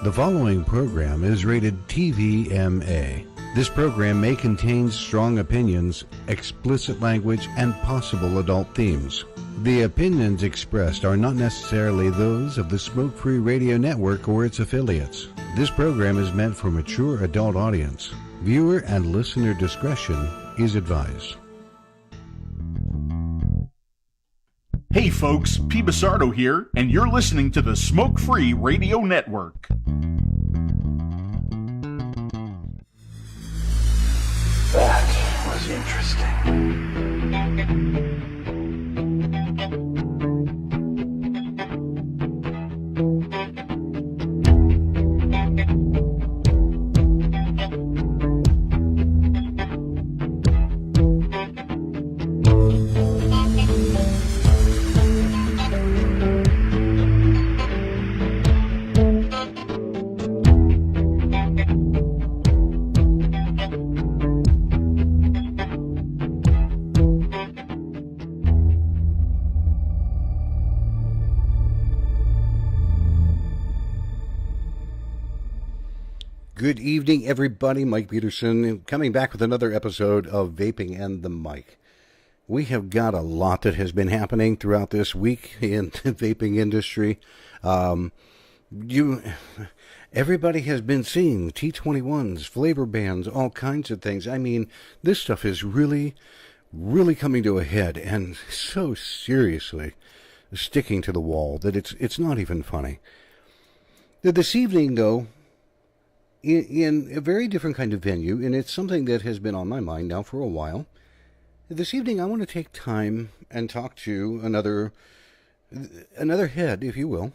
The following program is rated TVMA. This program may contain strong opinions, explicit language, and possible adult themes. The opinions expressed are not necessarily those of the Smoke Free Radio Network or its affiliates. This program is meant for mature adult audience. Viewer and listener discretion is advised. Hey folks, P. Basardo here, and you're listening to the Smoke Free Radio Network. That was interesting. Good evening, everybody. Mike Peterson coming back with another episode of Vaping and the Mic. We have got a lot that has been happening throughout this week in the vaping industry. Everybody has been seeing T21s, flavor bans, all kinds of things. I mean, this stuff is really coming to a head and so seriously sticking to the wall that it's not even funny. This evening, though, in a very different kind of venue, and it's something that has been on my mind now for a while. This evening, I want to take time and talk to another head, if you will,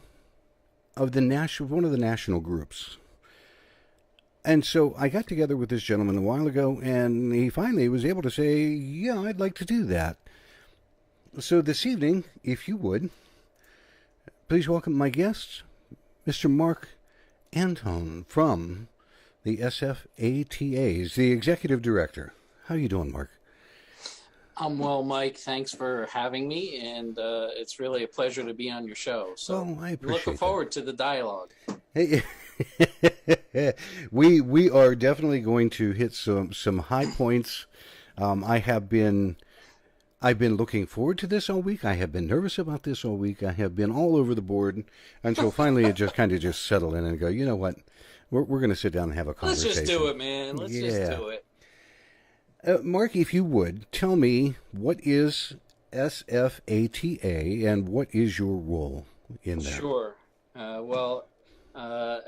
of one of the national groups. And so I got together with this gentleman a while ago, and he finally was able to say, yeah, I'd like to do that. So this evening, if you would, please welcome my guest, Mr. Mark Anton from the SFATA, the Executive Director. How are you doing, Mark? I'm well, Mike. Thanks for having me, and it's really a pleasure to be on your show. So I appreciate looking forward to the dialogue. Hey, we are definitely going to hit some high points. I've been looking forward to this all week. I have been nervous about this all week. I have been all over the board until finally it just kind of just settled in and go, you know what? We're going to sit down and have a conversation. Let's just do it, man. Let's just do it. Mark, if you would, tell me, what is SFATA and what is your role in that? Sure.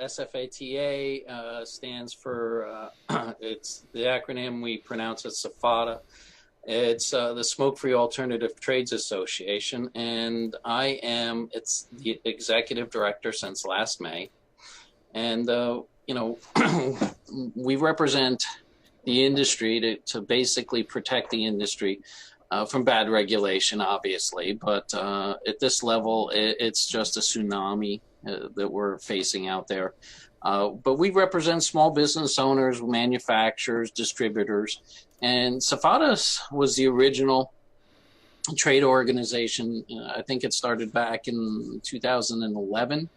SFATA stands for, it's the acronym we pronounce it SFATA. It's the Smoke Free Alternative Trades Association, and it's the executive director since last May. And, we represent the industry to basically protect the industry from bad regulation, obviously. But at this level, it's just a tsunami that we're facing out there. But we represent small business owners, manufacturers, distributors. And SFATA was the original trade organization. I think it started back in 2011.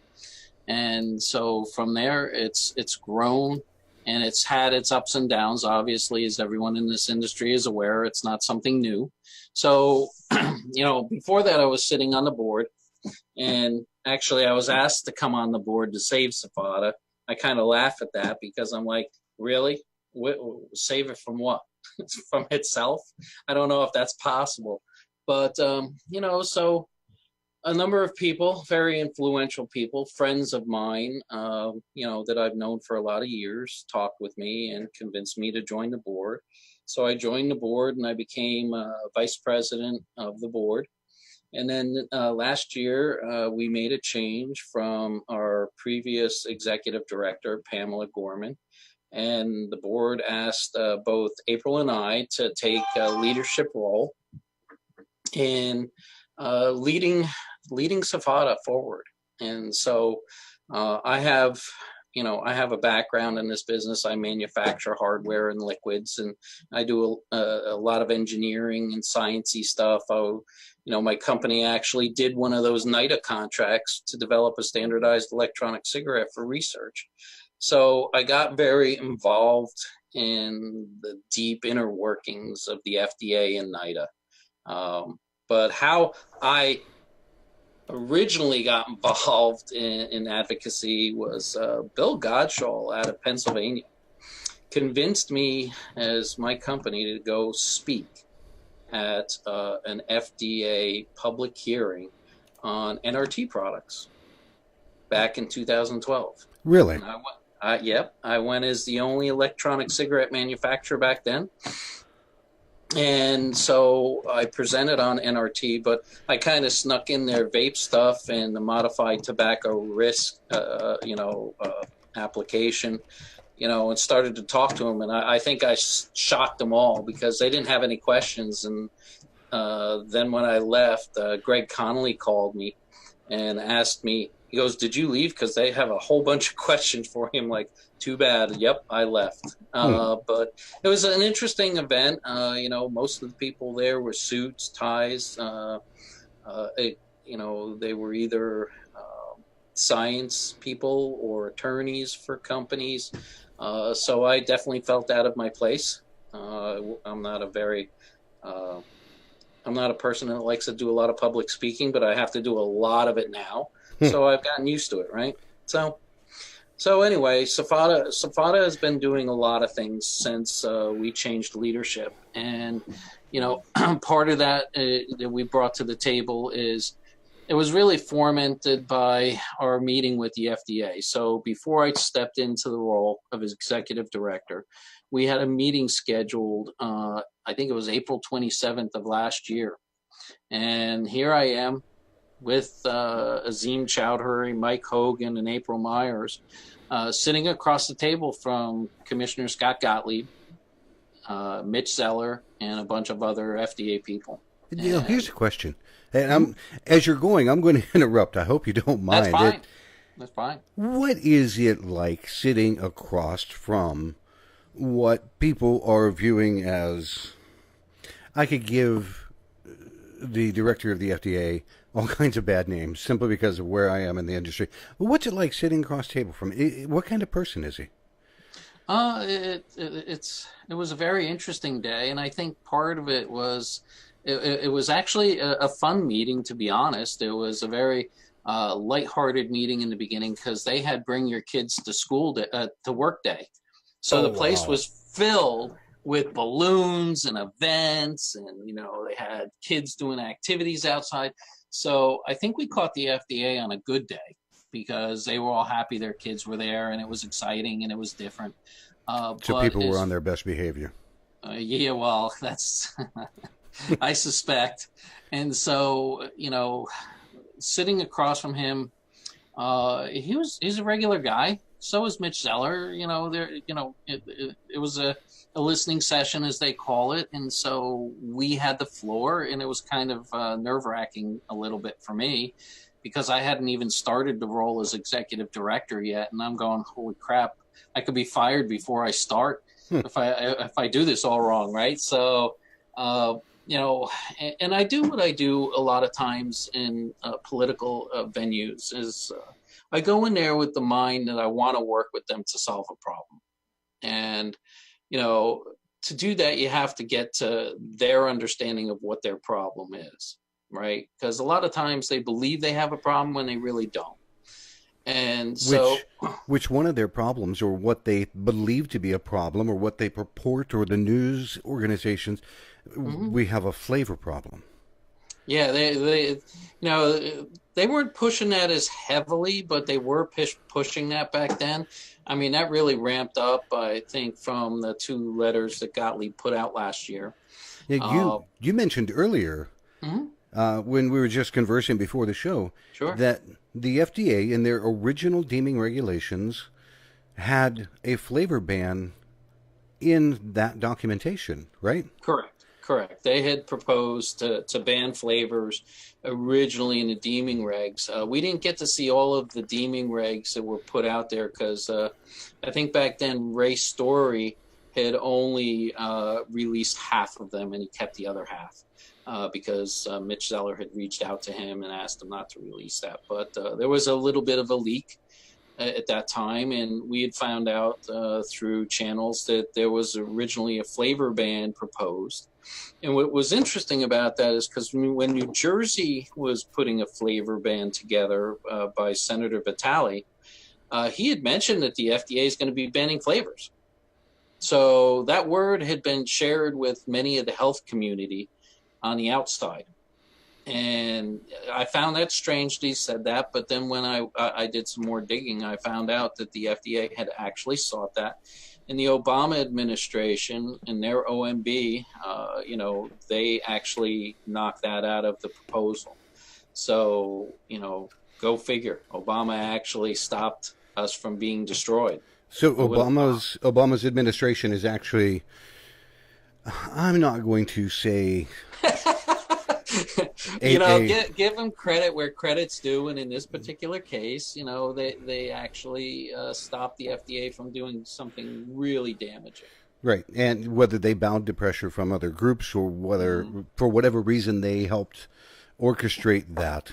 And so from there, it's grown, and it's had its ups and downs. Obviously, as everyone in this industry is aware, it's not something new. So, before that, I was sitting on the board, and actually I was asked to come on the board to save SFATA. I kind of laugh at that because I'm like, really? Save it from what? From itself? I don't know if that's possible. But, so a number of people, very influential people, friends of mine, that I've known for a lot of years, talked with me and convinced me to join the board. So I joined the board and I became vice president of the board. And then last year, we made a change from our previous executive director, Pamela Gorman. And the board asked both April and I to take a leadership role in leading SFATA forward. And so I have I have a background in this business. I manufacture hardware and liquids, and I do a lot of engineering and sciencey stuff. My company actually did one of those NIDA contracts to develop a standardized electronic cigarette for research. So I got very involved in the deep inner workings of the FDA and NIDA. But how I originally got involved in advocacy was Bill Godshall out of Pennsylvania convinced me as my company to go speak at an FDA public hearing on NRT products back in 2012. Really? And I went as the only electronic cigarette manufacturer back then. And so I presented on NRT, but I kind of snuck in their vape stuff and the modified tobacco risk, application, and started to talk to them. And I think I shocked them all because they didn't have any questions. And then when I left, Greg Connolly called me and asked me, he goes, "Did you leave? Because they have a whole bunch of questions for him." Like, too bad. Yep, I left. But it was an interesting event. Most of the people there were suits, ties. They were either science people or attorneys for companies. So I definitely felt out of my place. I'm not a person that likes to do a lot of public speaking, but I have to do a lot of it now. So I've gotten used to it, right? So anyway, SFATA has been doing a lot of things since we changed leadership. And, part of that that we brought to the table is it was really fomented by our meeting with the FDA. So before I stepped into the role of executive director, we had a meeting scheduled, I think it was April 27th of last year. And here I am with Azim Chowdhury, Mike Hogan, and April Myers, sitting across the table from Commissioner Scott Gottlieb, Mitch Zeller, and a bunch of other FDA people. Here's a question. And as you're going, I'm going to interrupt. I hope you don't mind. That's fine. That's fine. What is it like sitting across from what people are viewing as... I could give the director of the FDA all kinds of bad names simply because of where I am in the industry. What's it like sitting across the table from him? What kind of person is he? It was a very interesting day, and I think part of it was it was actually a fun meeting, to be honest. It was a very lighthearted meeting in the beginning because they had bring your kids to school to work day, so the place was filled with balloons and events, and they had kids doing activities outside. So I think we caught the FDA on a good day because they were all happy their kids were there, and it was exciting and it was different. So people were on their best behavior. Yeah, well, that's I suspect. And so, sitting across from him, he's a regular guy. So is Mitch Zeller. It was a listening session, as they call it, and so we had the floor, and it was kind of nerve-wracking a little bit for me because I hadn't even started the role as executive director yet, and I'm going, holy crap, I could be fired before I start if I do this all wrong, right? So, and I do what I do a lot of times in political venues is I go in there with the mind that I want to work with them to solve a problem, and to do that, you have to get to their understanding of what their problem is, right? Because a lot of times they believe they have a problem when they really don't. And so... Which one of their problems, or what they believe to be a problem, or what they purport, or the news organizations, we have a flavor problem. Yeah, they weren't pushing that as heavily, but they were pushing that back then. I mean, that really ramped up, I think, from the 2 letters that Gottlieb put out last year. Yeah, you mentioned earlier, when we were just conversing before the show, that the FDA, in their original deeming regulations, had a flavor ban in that documentation, right? Correct. Correct. They had proposed to ban flavors originally in the deeming regs. We didn't get to see all of the deeming regs that were put out there because I think back then Ray Story had only released half of them, and he kept the other half because Mitch Zeller had reached out to him and asked him not to release that. But there was a little bit of a leak at that time, and we had found out through channels that there was originally a flavor ban proposed. And what was interesting about that is because when New Jersey was putting a flavor ban together by Senator Vitale, he had mentioned that the FDA is going to be banning flavors. So that word had been shared with many of the health community on the outside. And I found that strange that he said that. But then when I did some more digging, I found out that the FDA had actually sought that. In the Obama administration, in their OMB, they actually knocked that out of the proposal. So, go figure. Obama actually stopped us from being destroyed. So Obama's administration is actually, I'm not going to say... give them credit where credit's due, and in this particular case, they actually stopped the FDA from doing something really damaging. Right, and whether they bowed to pressure from other groups or whether, for whatever reason, they helped orchestrate that.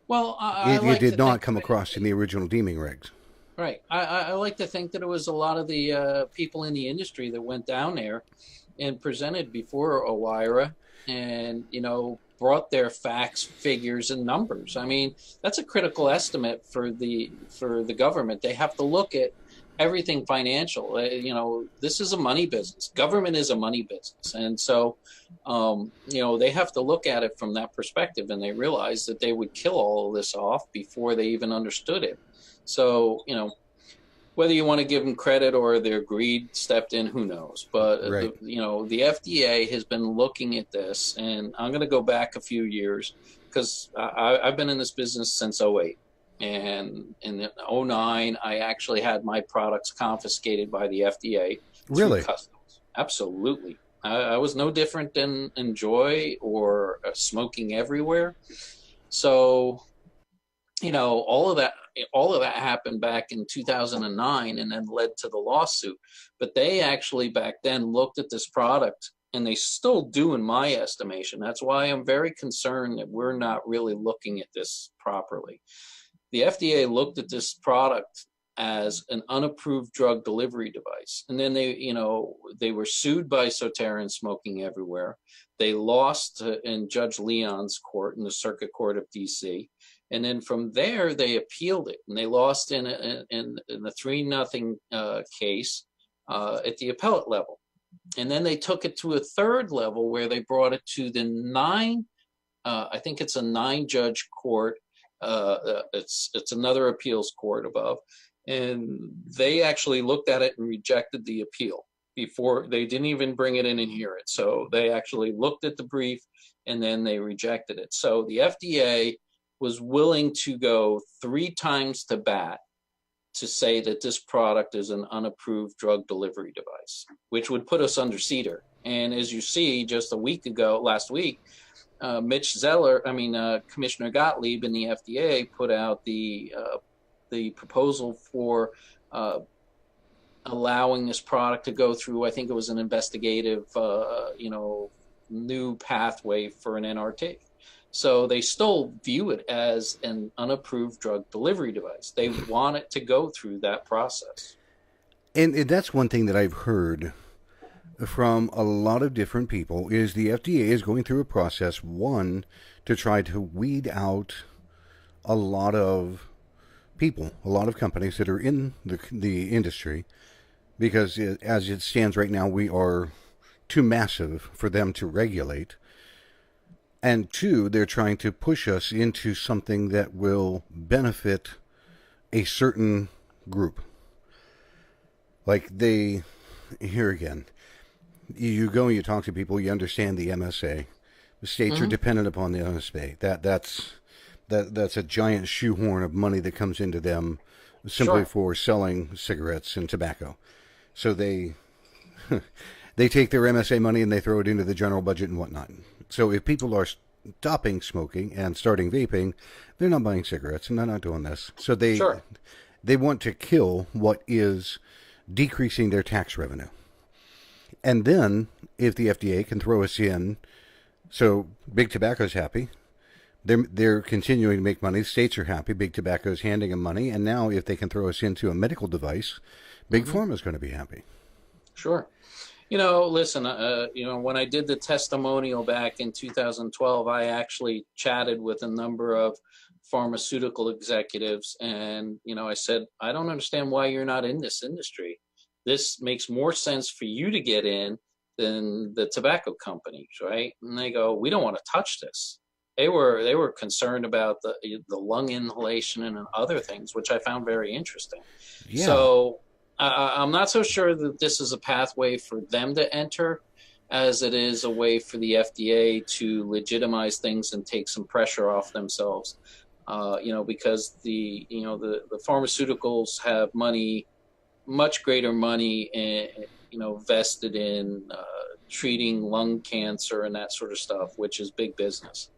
Well, it did not come across in the original deeming regs. Right. I like to think that it was a lot of the people in the industry that went down there and presented before OIRA and, brought their facts, figures, and numbers. I mean, that's a critical estimate for the government. They have to look at everything financial. This is a money business. Government is a money business. And so, they have to look at it from that perspective, and they realize that they would kill all of this off before they even understood it. So, whether you want to give them credit or their greed stepped in, who knows? But, right. the FDA has been looking at this, and I'm going to go back a few years because I've been in this business since 2008. And in 2009, I actually had my products confiscated by the FDA. Really? Customs. Absolutely. I was no different than Enjoy or Smoking Everywhere. So, all of that happened back in 2009 and then led to the lawsuit. But they actually back then looked at this product, and they still do in my estimation. That's why I'm very concerned that we're not really looking at this properly. The FDA looked at this product as an unapproved drug delivery device. And then they were sued by SFATA and Smoking Everywhere. They lost in Judge Leon's court in the Circuit Court of DC. And then from there, they appealed it, and they lost in the 3-0 case at the appellate level. And then they took it to a third level where they brought it to the 9-judge court. It's another appeals court above, and they actually looked at it and rejected the appeal before they didn't even bring it in and hear it. So they actually looked at the brief and then they rejected it. So the FDA was willing to go 3 times to bat to say that this product is an unapproved drug delivery device, which would put us under CEDAR. And as you see, just last week, Commissioner Gottlieb in the FDA put out the proposal for allowing this product to go through, I think it was an investigative, new pathway for an NRT. So they still view it as an unapproved drug delivery device. They want it to go through that process. And that's one thing that I've heard from a lot of different people is the FDA is going through a process, one, to try to weed out a lot of people, a lot of companies that are in the industry, because as it stands right now, we are too massive for them to regulate. And 2, they're trying to push us into something that will benefit a certain group. Like here again, you go and you talk to people, you understand the MSA. The states are dependent upon the MSA. That's a giant shoehorn of money that comes into them simply for selling cigarettes and tobacco. So they, They take their MSA money and they throw it into the general budget and whatnot. So if people are stopping smoking and starting vaping, they're not buying cigarettes and they're not doing this. So they want to kill what is decreasing their tax revenue. And then if the FDA can throw us in, so Big Tobacco's happy. They're continuing to make money. States are happy. Big Tobacco's handing them money. And now if they can throw us into a medical device, Big Pharma's going to be happy. Sure. Listen, when I did the testimonial back in 2012, I actually chatted with a number of pharmaceutical executives. And, I said, I don't understand why you're not in this industry. This makes more sense for you to get in than the tobacco companies, right? And they go, we don't want to touch this. They were concerned about the lung inhalation and other things, which I found very interesting. Yeah. So I'm not so sure that this is a pathway for them to enter as it is a way for the FDA to legitimize things and take some pressure off themselves. Because the pharmaceuticals have money, much greater money, vested in treating lung cancer and that sort of stuff, which is big business.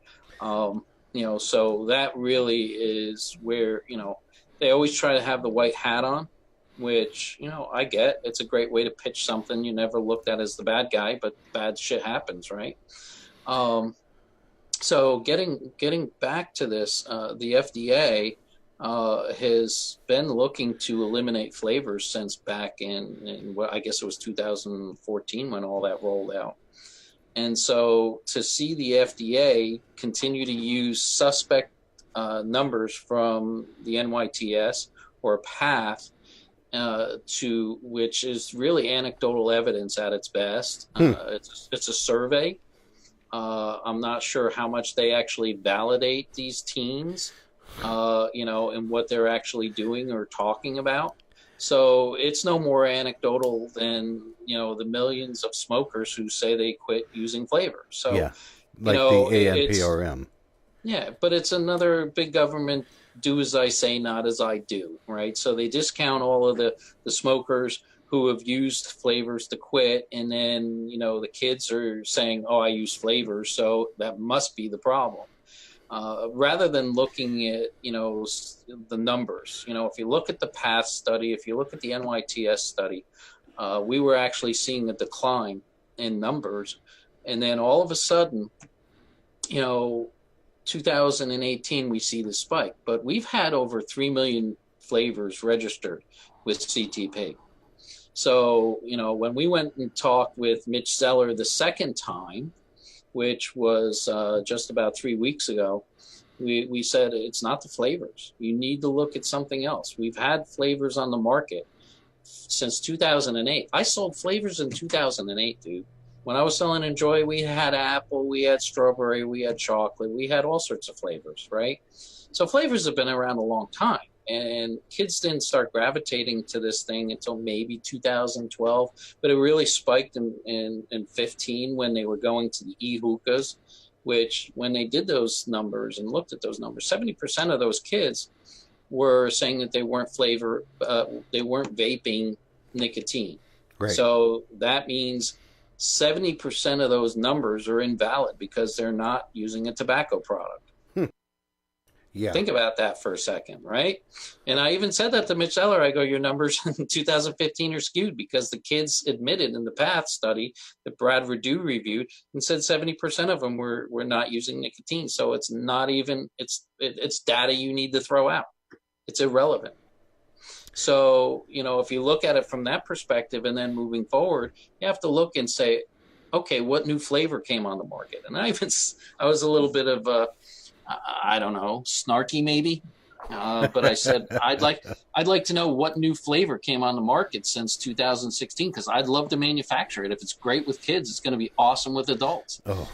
So that really is where, they always try to have the white hat on, which, I get. It's a great way to pitch something you never looked at as the bad guy, but bad shit happens, right? So getting back to this, the FDA has been looking to eliminate flavors since back in I guess it was 2014 when all that rolled out. And so to see the FDA continue to use suspect numbers from the NYTS or PATH to which is really anecdotal evidence at its best. It's a survey. I'm not sure how much they actually validate these teams, and what they're actually doing or talking about. So it's no more anecdotal than, the millions of smokers who say they quit using flavor. So, yeah, like the ANPRM. Yeah, but it's another big government do as I say, not as I do, right? So they discount all of the smokers who have used flavors to quit. And then, the kids are saying, oh, I use flavors, so that must be the problem. Rather than looking at, the numbers, if you look at the PATH study, if you look at the NYTS study, we were actually seeing a decline in numbers. And then all of a sudden, 2018, we see the spike. But we've had over 3 million flavors registered with CTP. So, when we went and talked with Mitch Zeller the second time, which was just about 3 weeks ago, we said it's not the flavors. You need to look at something else. We've had flavors on the market since 2008. I sold flavors in 2008, dude. When I was selling Enjoy, we had apple, we had strawberry, we had chocolate, we had all sorts of flavors, right? So flavors have been around a long time. And kids didn't start gravitating to this thing until maybe 2012, but it really spiked in 15 when they were going to the e-hookahs, which when they did those numbers and looked at those numbers, 70% of those kids were saying that they weren't vaping nicotine. Right. So that means 70% of those numbers are invalid because they're not using a tobacco product. Yeah. Think about that for a second, right? And I even said that to Mitch Zeller. I go, your numbers in 2015 are skewed because the kids admitted in the PATH study that Brad Redu reviewed and said 70% of them were not using nicotine. So it's not even, it's data you need to throw out. It's irrelevant. So, if you look at it from that perspective and then moving forward, you have to look and say, okay, what new flavor came on the market? And I was a little bit of I don't know, snarky maybe, but I said I'd like to know what new flavor came on the market since 2016 because I'd love to manufacture it. If it's great with kids, it's going to be awesome with adults. Oh.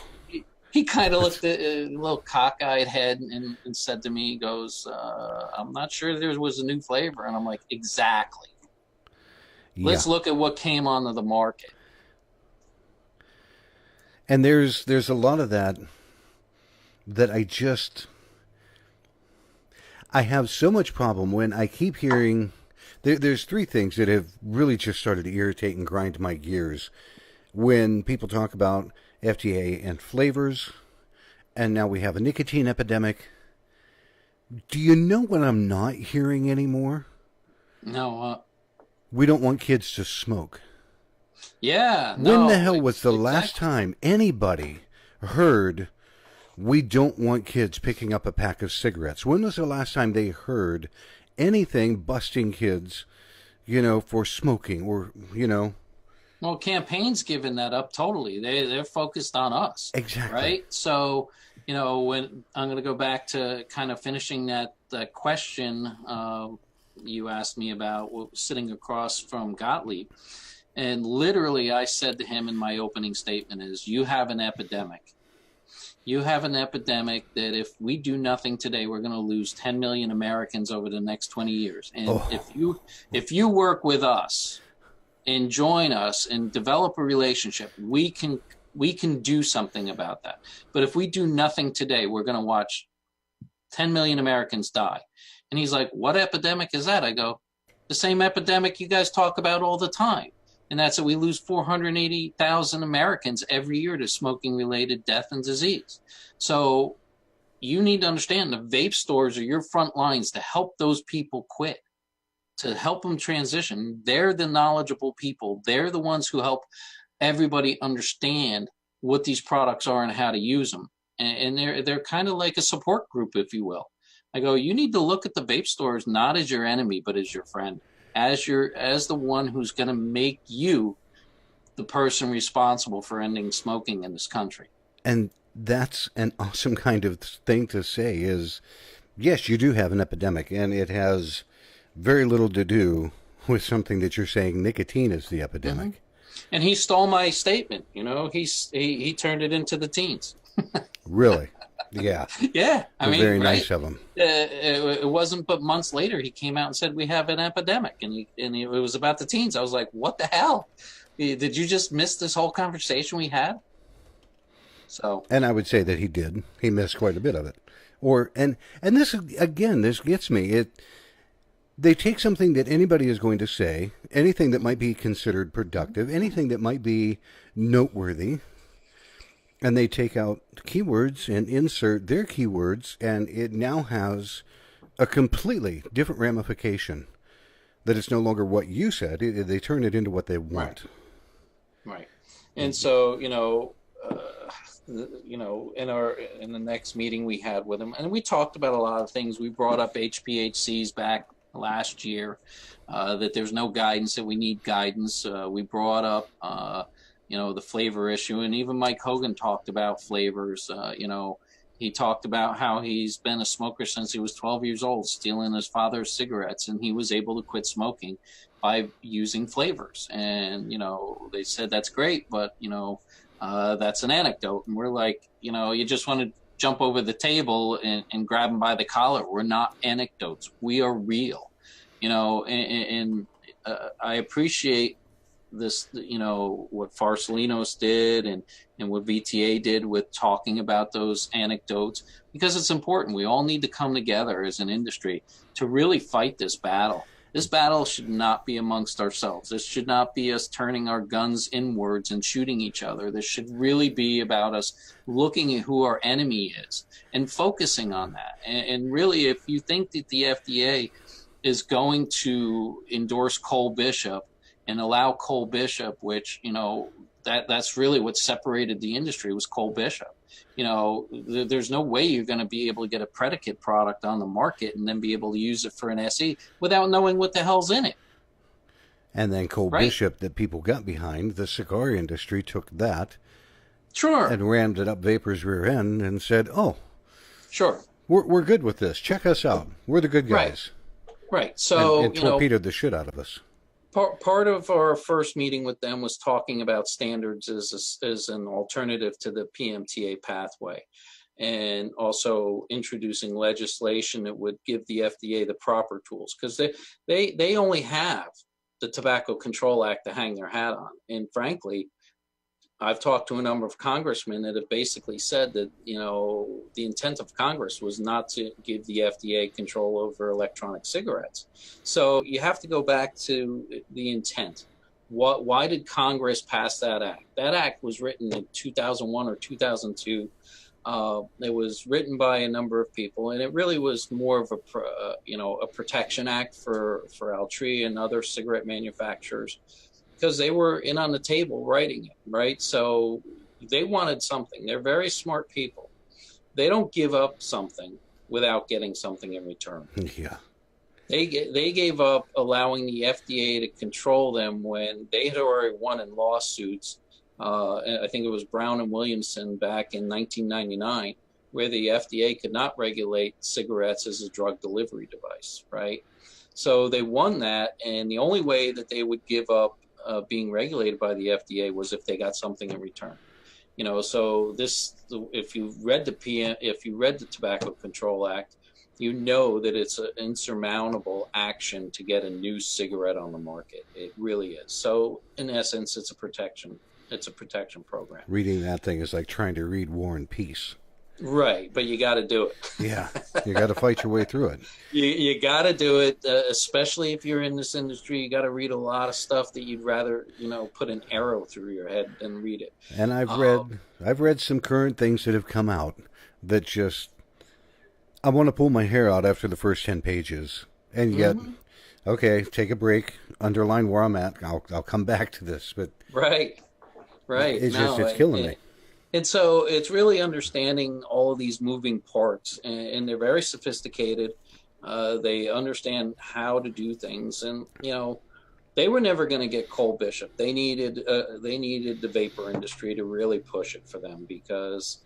He kind of looked at a little cockeyed head and said to me, he goes, I'm not sure there was a new flavor. And I'm like, exactly. Yeah. Let's look at what came onto the market. And there's a lot of that I have so much problem when I keep hearing, there's three things that have really just started to irritate and grind my gears. when people talk about FDA and flavors, and now we have a nicotine epidemic. Do you know what I'm not hearing anymore? No. We don't want kids to smoke. Yeah. When the hell was the last time anybody heard we don't want kids picking up a pack of cigarettes? When was the last time they heard anything busting kids, for smoking or, Well, campaigns giving that up totally. They're focused on us. Exactly. Right? So, when I'm going to go back to kind of finishing that question you asked me about sitting across from Gottlieb. And literally I said to him in my opening statement is, you have an epidemic. You have an epidemic that if we do nothing today, we're going to lose 10 million Americans over the next 20 years. And if you work with us and join us and develop a relationship, we can do something about that. But if we do nothing today, we're going to watch 10 million Americans die. And he's like, what epidemic is that? I go, the same epidemic you guys talk about all the time. And that's that we lose 480,000 Americans every year to smoking-related death and disease. So you need to understand the vape stores are your front lines to help those people quit, to help them transition. They're the knowledgeable people. They're the ones who help everybody understand what these products are and how to use them. And they're kind of like a support group, if you will. I go, you need to look at the vape stores not as your enemy, but as your friend, as the one who's going to make you the person responsible for ending smoking in this country. And that's an awesome kind of thing to say is, yes, you do have an epidemic, and it has very little to do with something that you're saying nicotine is the epidemic. Mm-hmm. And he stole my statement. He turned it into the teens. Really? Yeah. Yeah. I mean, very nice of him. It wasn't but months later he came out and said we have an epidemic, and it was about the teens. I was like, what the hell? Did you just miss this whole conversation we had? So. And I would say that he did. He missed quite a bit of it. And this again, this gets me. They take something that anybody is going to say, anything that might be considered productive, anything that might be noteworthy, and they take out keywords and insert their keywords, and it now has a completely different ramification. That it's no longer what you said; they turn it into what they want. Right. And so, in the next meeting we had with him, and we talked about a lot of things. We brought up HPHCs back last year, that there's no guidance, that we need guidance. We brought up, the flavor issue, and even Mike Hogan talked about flavors. He talked about how he's been a smoker since he was 12 years old, stealing his father's cigarettes, and he was able to quit smoking by using flavors. And, they said that's great, but, that's an anecdote. And we're like, you just want to jump over the table and grab him by the collar. We're not anecdotes. We are real, and I appreciate this, what Farsalinos did and what VTA did with talking about those anecdotes, because it's important. We all need to come together as an industry to really fight this battle. This battle should not be amongst ourselves. This should not be us turning our guns inwards and shooting each other. This should really be about us looking at who our enemy is and focusing on that. And really, if you think that the FDA is going to endorse Cole Bishop and allow Cole Bishop, which, that's really what separated the industry, was Cole Bishop. There's no way you're going to be able to get a predicate product on the market and then be able to use it for an SE without knowing what the hell's in it. And then Cole Bishop, that people got behind, the cigar industry took that, sure, and rammed it up Vapor's rear end and said, "Oh, sure, we're good with this. Check us out. We're the good guys." Right. So and torpedoed the shit out of us. Part of our first meeting with them was talking about standards as an alternative to the PMTA pathway, and also introducing legislation that would give the FDA the proper tools, because they only have the Tobacco Control Act to hang their hat on. And frankly, I've talked to a number of congressmen that have basically said that, the intent of Congress was not to give the FDA control over electronic cigarettes. So you have to go back to the intent. why did Congress pass that act? That act was written in 2001 or 2002. It was written by a number of people, and it really was more of a protection act for Altria and other cigarette manufacturers, because they were in on the table writing it, right? So they wanted something. They're very smart people. They don't give up something without getting something in return. Yeah. They gave up allowing the FDA to control them when they had already won in lawsuits. I think it was Brown and Williamson back in 1999, where the FDA could not regulate cigarettes as a drug delivery device, right? So they won that, and the only way that they would give up being regulated by the FDA was if they got something in return. So if you read the Tobacco Control Act, you know that it's an insurmountable action to get a new cigarette on the market. It really is. So in essence, it's a protection program. Reading that thing is like trying to read War and Peace. Right, but you got to do it. Yeah, you got to fight your way through it. You got to do it, especially if you're in this industry. You got to read a lot of stuff that you'd rather, put an arrow through your head than read it. And I've read some current things that have come out that just, I want to pull my hair out after the first 10 pages. And yet, okay, take a break, underline where I'm at. I'll come back to this, but right. It's killing me. And so it's really understanding all of these moving parts, and they're very sophisticated. They understand how to do things, and they were never going to get Cole Bishop. They needed the vapor industry to really push it for them, because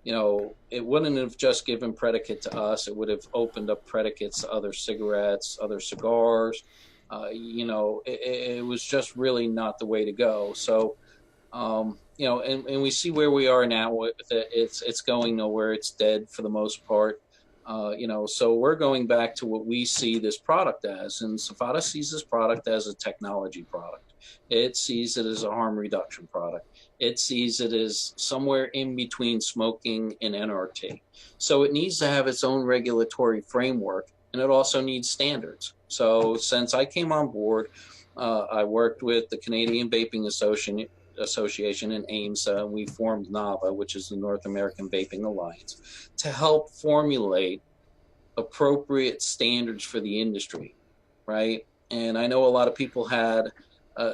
it wouldn't have just given predicate to us. It would have opened up predicates to other cigarettes, other cigars. It was just really not the way to go. So. And we see where we are now. It's going nowhere. It's dead for the most part. So we're going back to what we see this product as, and SFATA sees this product as a technology product. It sees it as a harm reduction product. It sees it as somewhere in between smoking and NRT. So it needs to have its own regulatory framework, and it also needs standards. So since I came on board, I worked with the Canadian Vaping Association and AIMSA, and we formed NAVA, which is the North American Vaping Alliance, to help formulate appropriate standards for the industry, right? And I know a lot of people had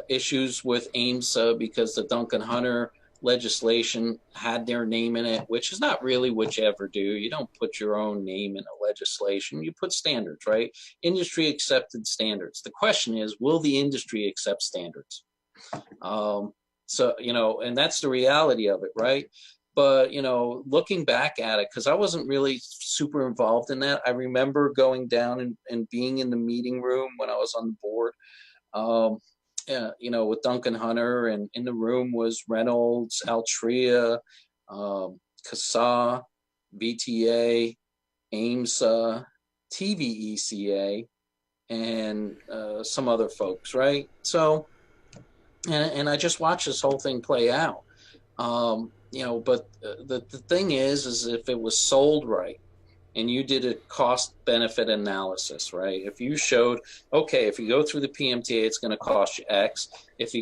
issues with AIMSA because the Duncan Hunter legislation had their name in it, which is not really what you ever do. You don't put your own name in a legislation. You put standards, right? Industry accepted standards. The question is, will the industry accept standards? So, and that's the reality of it, right? But, looking back at it, because I wasn't really super involved in that, I remember going down and being in the meeting room when I was on the board, with Duncan Hunter, and in the room was Reynolds, Altria, CASA, VTA, AIMSA, TVECA, and some other folks, right? So, and I just watched this whole thing play out, but the thing is if it was sold right, and you did a cost benefit analysis, right? If you showed, okay, if you go through the PMTA, it's going to cost you X. If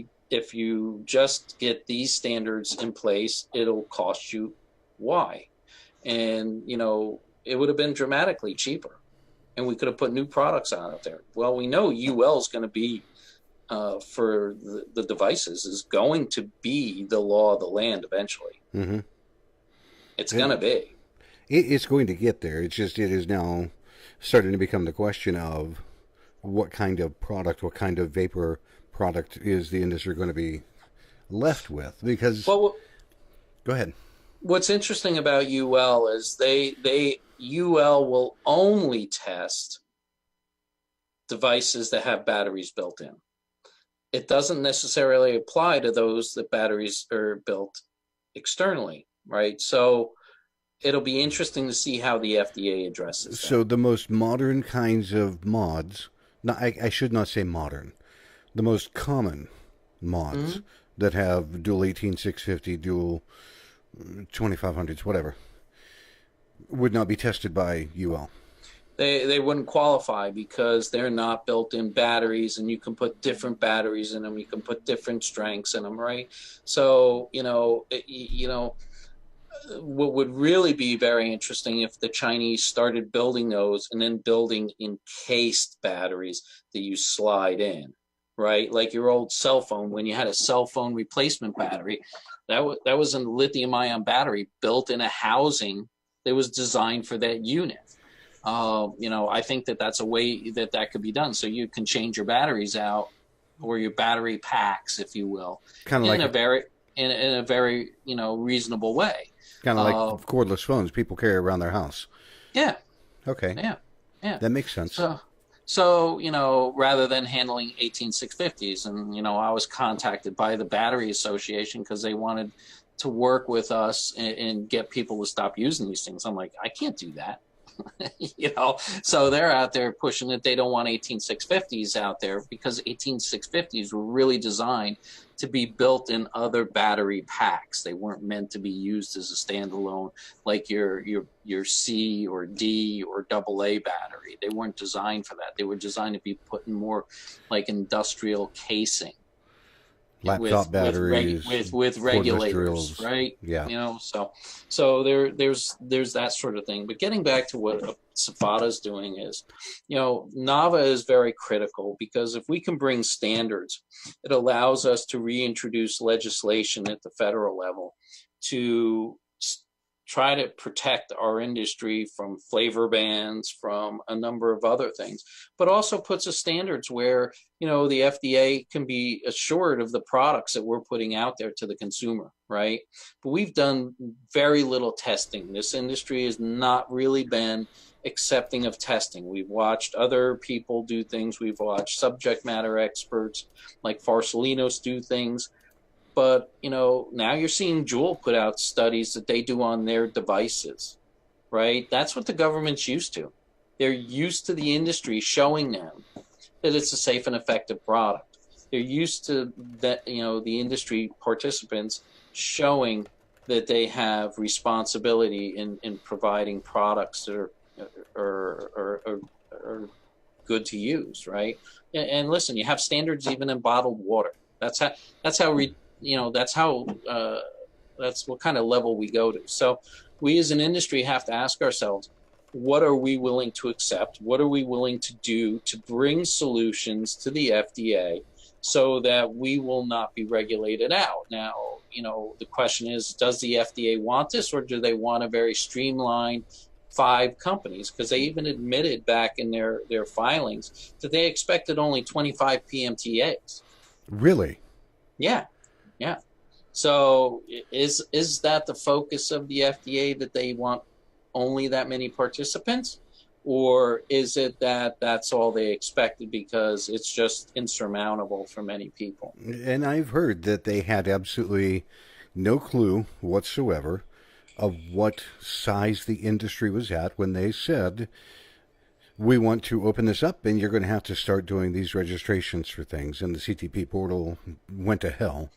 you just get these standards in place, it'll cost you Y, and it would have been dramatically cheaper, and we could have put new products out there. Well, we know UL is going to be. For the devices is going to be the law of the land eventually. Mm-hmm. It's going to be. It's going to get there. It is now starting to become the question of what kind of product, what kind of vapor product is the industry going to be left with? Because, go ahead. What's interesting about UL is UL will only test devices that have batteries built in. It doesn't necessarily apply to those that batteries are built externally, right? So it'll be interesting to see how the FDA addresses that. So the most modern kinds of mods, I should not say modern, the most common mods that have dual 18650, dual 2500s, whatever, would not be tested by UL. they wouldn't qualify because they're not built-in batteries, and you can put different batteries in them. You can put different strengths in them, right? So, what would really be very interesting if the Chinese started building those and then building encased batteries that you slide in, right? Like your old cell phone, when you had a cell phone replacement battery, that was a lithium-ion battery built in a housing that was designed for that unit. I think that's a way that could be done. So you can change your batteries out, or your battery packs, if you will, Kind of in like a very reasonable way. kind of like cordless phones people carry around their house. Yeah. Okay. Yeah. That makes sense. So rather than handling 18650s, and I was contacted by the Battery Association because they wanted to work with us and get people to stop using these things. I'm like, I can't do that. So they're out there pushing that they don't want 18650s out there, because 18650s were really designed to be built in other battery packs. They weren't meant to be used as a standalone, like your C or D or AA battery. They weren't designed for that. They were designed to be put in more like industrial casing. Laptop batteries with regulators, right? Yeah. So there's that sort of thing. But getting back to what SFATA is doing is, NAVA is very critical, because if we can bring standards, it allows us to reintroduce legislation at the federal level to try to protect our industry from flavor bans, from a number of other things, but also puts us standards where, the FDA can be assured of the products that we're putting out there to the consumer, right? But we've done very little testing. This industry has not really been accepting of testing. We've watched other people do things. We've watched subject matter experts like Farsalinos do things. But, now you're seeing Juul put out studies that they do on their devices, right? That's what the government's used to. They're used to the industry showing them that it's a safe and effective product. They're used to that, the industry participants showing that they have responsibility in providing products that are good to use, right? And listen, you have standards even in bottled water. That's what kind of level we go to. So we as an industry have to ask ourselves, what are we willing to accept? What are we willing to do to bring solutions to the FDA so that we will not be regulated out? Now, the question is, does the FDA want this, or do they want a very streamlined 5 companies? Because they even admitted back in their filings that they expected only 25 PMTAs. Really? Yeah. So is that the focus of the FDA, that they want only that many participants? Or is it that that's all they expected because it's just insurmountable for many people? And I've heard that they had absolutely no clue whatsoever of what size the industry was at when they said, we want to open this up and you're going to have to start doing these registrations for things. And the CTP portal went to hell.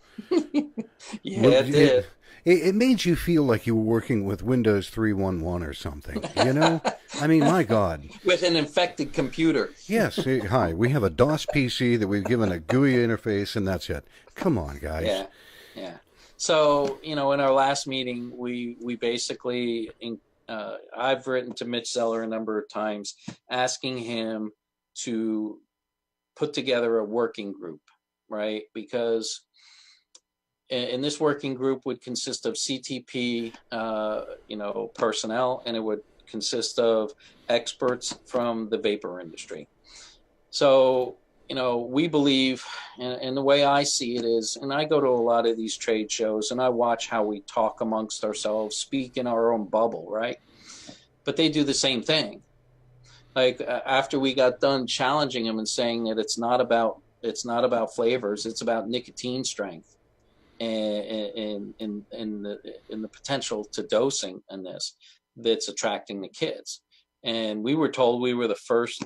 Yeah, it did. It made you feel like you were working with Windows 3.11 or something, I mean, my God. With an infected computer. Yes. Hi, we have a DOS PC that we've given a GUI interface, and that's it. Come on, guys. Yeah. So, in our last meeting, we basically, I've written to Mitch Zeller a number of times asking him to put together a working group, right? Because and this working group would consist of CTP, personnel, and it would consist of experts from the vapor industry. So, we believe, and the way I see it is, and I go to a lot of these trade shows and I watch how we talk amongst ourselves, speak in our own bubble, right? But they do the same thing. Like after we got done challenging them and saying that it's not about flavors, it's about nicotine strength. And the potential to dosing in this that's attracting the kids. And we were told we were the first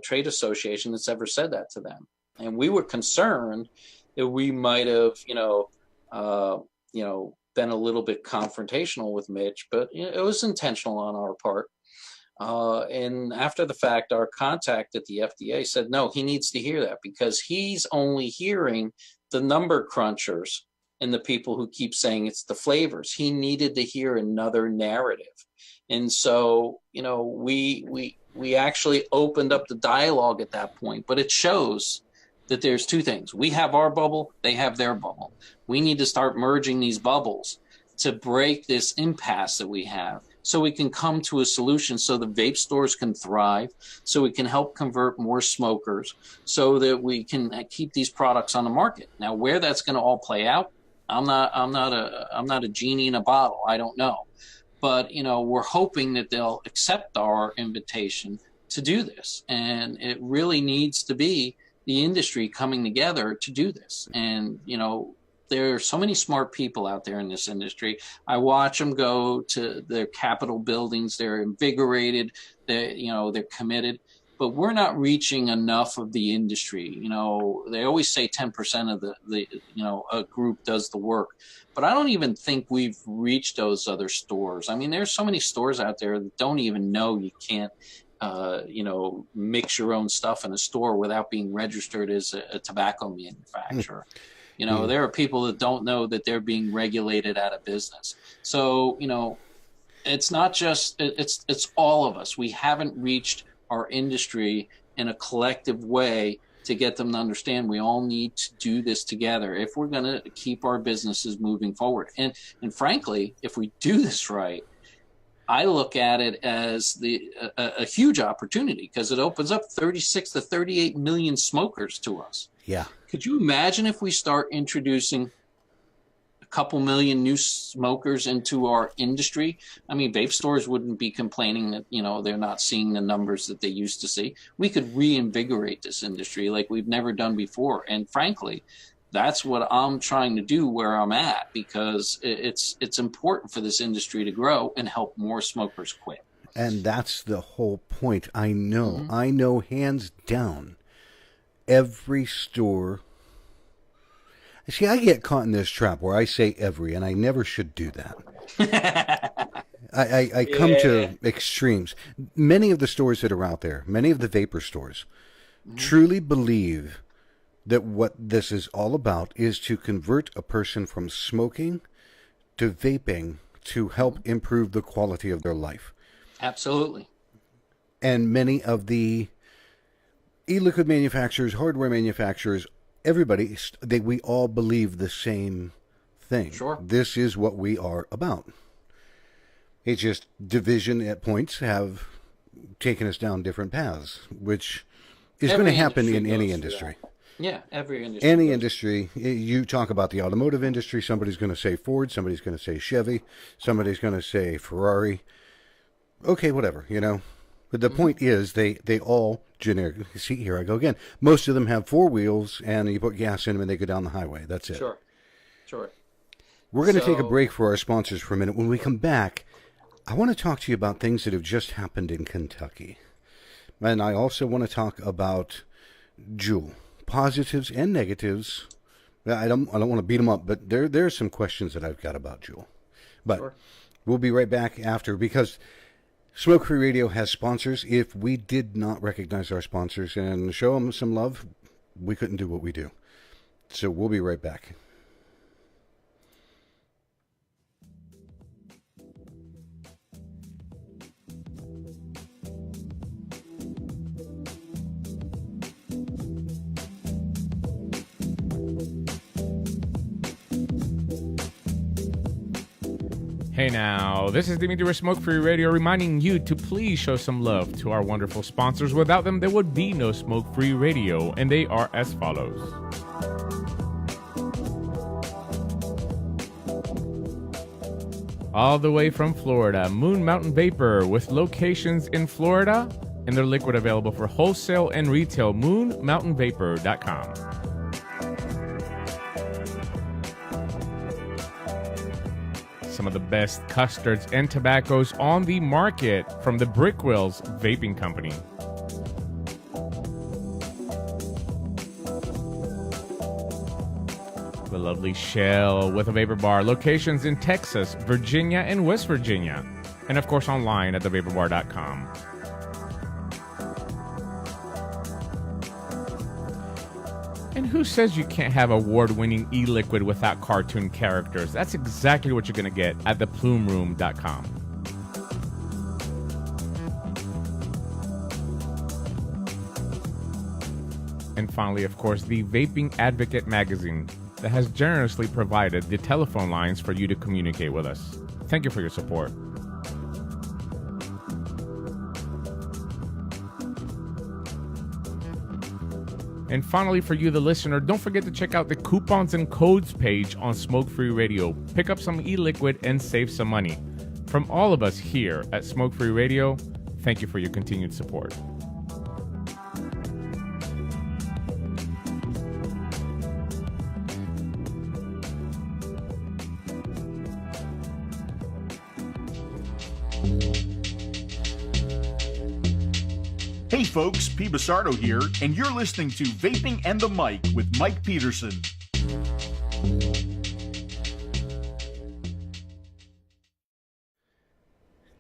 trade association that's ever said that to them. And we were concerned that we might have, been a little bit confrontational with Mitch, but it was intentional on our part. And after the fact, our contact at the FDA said, no, he needs to hear that because he's only hearing the number crunchers and the people who keep saying it's the flavors. He needed to hear another narrative. And so, we actually opened up the dialogue at that point, but it shows that there's two things. We have our bubble, they have their bubble. We need to start merging these bubbles to break this impasse that we have so we can come to a solution so the vape stores can thrive, so we can help convert more smokers, so that we can keep these products on the market. Now, where that's going to all play out, I'm not a genie in a bottle. I don't know. But, we're hoping that they'll accept our invitation to do this. And it really needs to be the industry coming together to do this. And, there are so many smart people out there in this industry. I watch them go to their Capitol buildings. They're invigorated. They're committed. But we're not reaching enough of the industry. They always say 10% of the a group does the work. But I don't even think we've reached those other stores. I mean, there's so many stores out there that don't even know you can't mix your own stuff in a store without being registered as a tobacco manufacturer. There are people that don't know that they're being regulated out of business. So, it's not just, it's all of us. We haven't reached our industry in a collective way to get them to understand we all need to do this together if we're going to keep our businesses moving forward. And frankly, if we do this right, I look at it as a huge opportunity because it opens up 36 to 38 million smokers to us. Yeah. Could you imagine if we start introducing a couple million new smokers into our industry? I mean, vape stores wouldn't be complaining that, they're not seeing the numbers that they used to see. We could reinvigorate this industry like we've never done before. And frankly, that's what I'm trying to do where I'm at because it's important for this industry to grow and help more smokers quit. And that's the whole point. I know hands down, every store. See, I get caught in this trap where I say every, and I never should do that. I come to extremes. Many of the stores that are out there, many of the vapor stores, truly believe that what this is all about is to convert a person from smoking to vaping to help improve the quality of their life. Absolutely. And many of the e-liquid manufacturers, hardware manufacturers, everybody, we all believe the same thing. Sure. This is what we are about. It's just division at points have taken us down different paths, which is going to happen in any industry. Yeah, every industry. Any industry. You talk about the automotive industry, somebody's going to say Ford, somebody's going to say Chevy, somebody's going to say Ferrari. Okay, whatever, But the point is, they all generic. See, here I go again. Most of them have four wheels, and you put gas in them, and they go down the highway. That's it. Sure. We're going to take a break for our sponsors for a minute. When we come back, I want to talk to you about things that have just happened in Kentucky. And I also want to talk about Juul. Positives and negatives. I don't want to beat them up, but there's some questions that I've got about Juul. But we'll be right back after, because Smoke Free Radio has sponsors. If we did not recognize our sponsors and show them some love, we couldn't do what we do. So we'll be right back. Hey now, this is Dimitri with Smoke Free Radio reminding you to please show some love to our wonderful sponsors. Without them, there would be no Smoke Free Radio, and they are as follows. All the way from Florida, Moon Mountain Vapor, with locations in Florida, and their liquid available for wholesale and retail, moonmountainvapor.com. Some of the best custards and tobaccos on the market from the Brickwills Vaping Company. The lovely Shell with a vapor bar. Locations in Texas, Virginia, and West Virginia. and of course online at thevaporbar.com. And who says you can't have award-winning e-liquid without cartoon characters? That's exactly what you're going to get at theplumeroom.com. And finally, of course, the Vaping Advocate magazine that has generously provided the telephone lines for you to communicate with us. Thank you for your support. And finally, for you, the listener, don't forget to check out the coupons and codes page on Smoke Free Radio. Pick up some e-liquid and save some money. From all of us here at Smoke Free Radio, thank you for your continued support. Hey folks, P. Basardo here, and you're listening to Vaping and the Mic with Mike Peterson.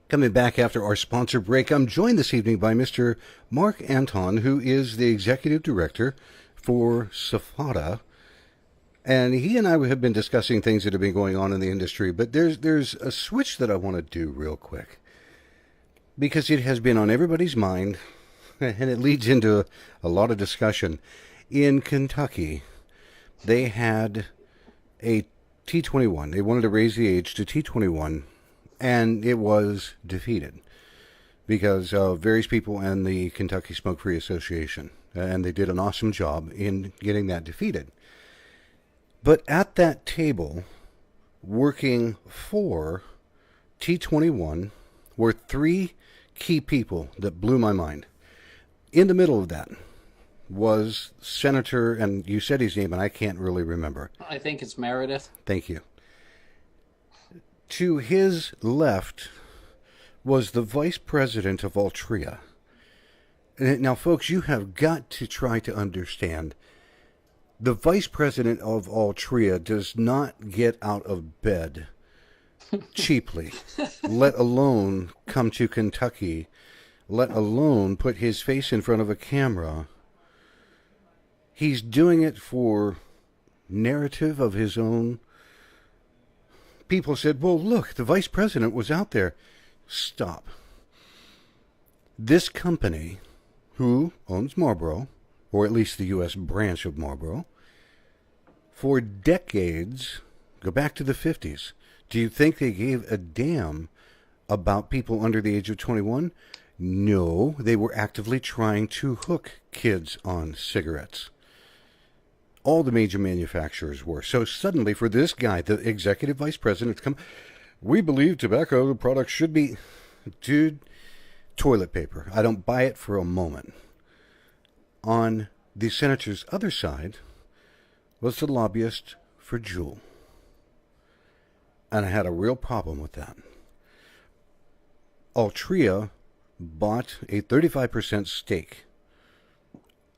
Coming back after our sponsor break, I'm joined this evening by Mr. Mark Anton, who is the Executive Director for SFATA. And he and I have been discussing things that have been going on in the industry, but there's a switch that I want to do real quick, because it has been on everybody's mind, and it leads into a lot of discussion. In Kentucky, they had a T21. They wanted to raise the age to T21, and it was defeated because of various people and the Kentucky Smoke Free Association. And they did an awesome job in getting that defeated. But at that table, working for T21, were three key people that blew my mind. In the middle of that was Senator, and you said his name, and I can't really remember. I think it's Meredith. Thank you. To his left was the Vice President of Altria. Now, folks, you have got to try to understand. The Vice President of Altria does not get out of bed cheaply, let alone come to Kentucky, let alone put his face in front of a camera. He's doing it for narrative of his own. People said, well, look, the Vice President was out there. Stop. This company, who owns Marlboro, or at least the U.S. branch of Marlboro, for decades, go back to the 50s, do you think they gave a damn about people under the age of 21? No, they were actively trying to hook kids on cigarettes. All the major manufacturers were. So suddenly, for this guy, the executive vice president, to come, we believe tobacco products should be, dude, toilet paper. I don't buy it for a moment. On the senator's other side was the lobbyist for Juul. And I had a real problem with that. Altria bought a 35% stake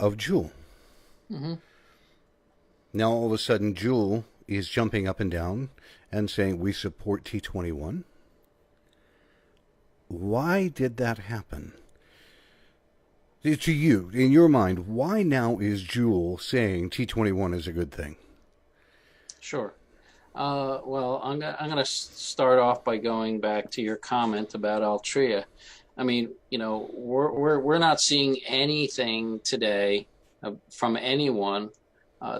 of Juul. Mm-hmm. Now all of a sudden Juul is jumping up and down and saying we support T21. Why did that happen? To you, in your mind, why now is Juul saying T21 is a good thing? Sure. Well, I'm gonna start off by going back to your comment about Altria. I mean, you know, we're not seeing anything today from anyone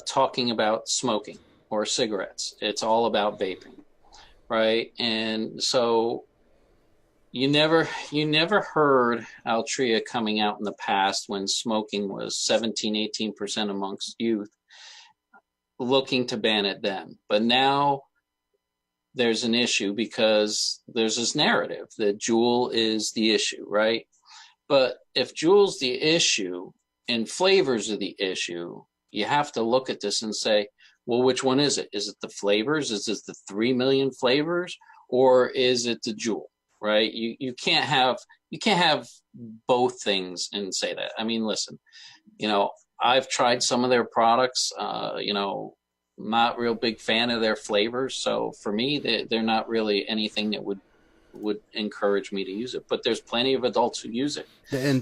talking about smoking or cigarettes. It's all about vaping, right? And so you never heard Altria coming out in the past when smoking was 17-18% amongst youth, looking to ban it then. But now there's an issue because there's this narrative that Juul is the issue, right? But if Juul's the issue and flavors are the issue, you have to look at this and say, well, which one is it? Is it the flavors? Is it the 3 million flavors? Or is it the Juul, right? You can't have both things and say that. I mean, listen, you know, I've tried some of their products, you know, not real big fan of their flavors. So for me, they're not really anything that would would encourage me to use it. But there's plenty of adults who use it. And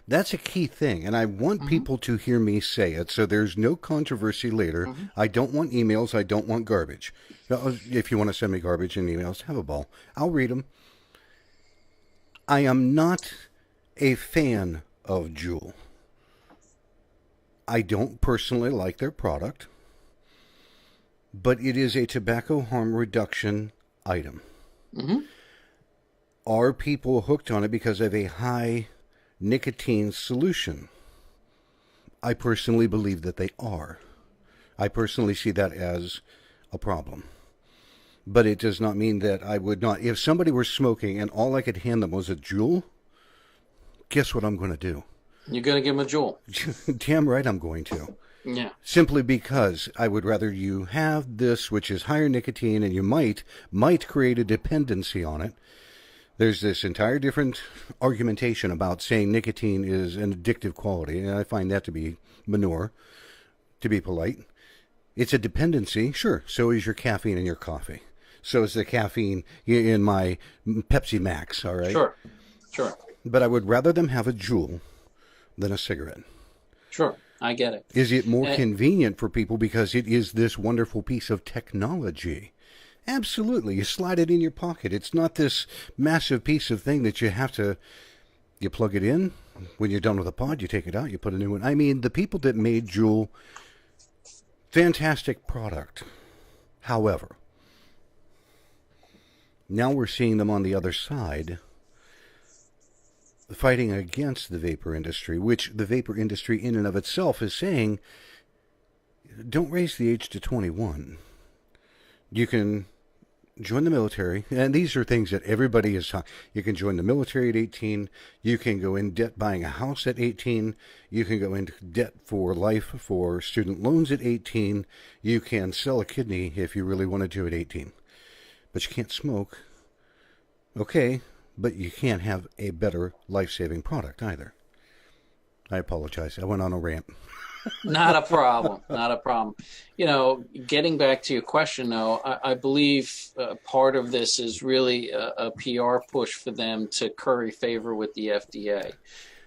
that's a key thing. And I want people to hear me say it so there's no controversy later. I don't want emails. I don't want garbage. If you want to send me garbage and emails, have a ball. I'll read them. I am not a fan of Juul. I don't personally like their product, but it is a tobacco harm reduction item. Are people hooked on it because of a high nicotine solution? I personally believe that they are. I personally see that as a problem. But it does not mean that I would not. If somebody were smoking and all I could hand them was a Juul, guess what I'm going to do? You're going to give them a Juul. Damn right I'm going to. Yeah. Simply because I would rather you have this, which is higher nicotine, and you might create a dependency on it. There's this entire different argumentation about saying nicotine is an addictive quality, and I find that to be manure, to be polite. It's a dependency, sure. So is your caffeine in your coffee. So is the caffeine in my Pepsi Max, all right? Sure. But I would rather them have a Juul than a cigarette. Sure, I get it. Is it more convenient for people because it is this wonderful piece of technology? Absolutely. You slide it in your pocket. It's not this massive piece of thing that you plug it in. When you're done with the pod, you take it out, you put a new one. I mean, the people that made Juul, fantastic product. However, now we're seeing them on the other side fighting against the vapor industry, which the vapor industry in and of itself is saying, don't raise the age to 21. You can join the military, and these are things that everybody is talking. You can join the military at 18. You can go in debt buying a house at 18. You can go into debt for life for student loans at 18. You can sell a kidney if you really wanted to at 18. But you can't smoke. Okay, but you can't have a better life-saving product either. I apologize. I went on a rant. Not a problem. Not a problem. You know, getting back to your question, though, I believe part of this is really a PR push for them to curry favor with the FDA.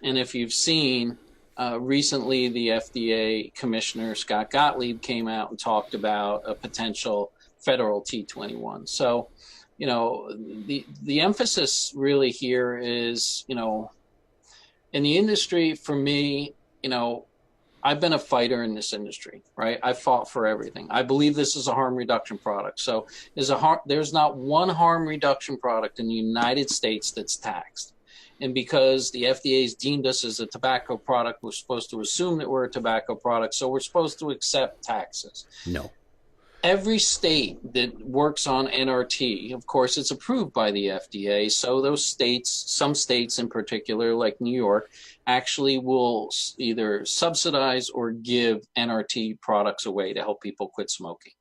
And if you've seen, recently the FDA Commissioner, Scott Gottlieb, came out and talked about a potential federal T21. So, you know, the emphasis really here is, you know, in the industry, for me, you know, I've been a fighter in this industry, right? I fought for everything. I believe this is a harm reduction product. So there's not one harm reduction product in the United States that's taxed. And because the FDA's deemed us as a tobacco product, we're supposed to assume that we're a tobacco product. So we're supposed to accept taxes. No. Every state that works on NRT, of course, it's approved by the FDA. So those states, some states in particular, like New York, actually will either subsidize or give NRT products away to help people quit smoking,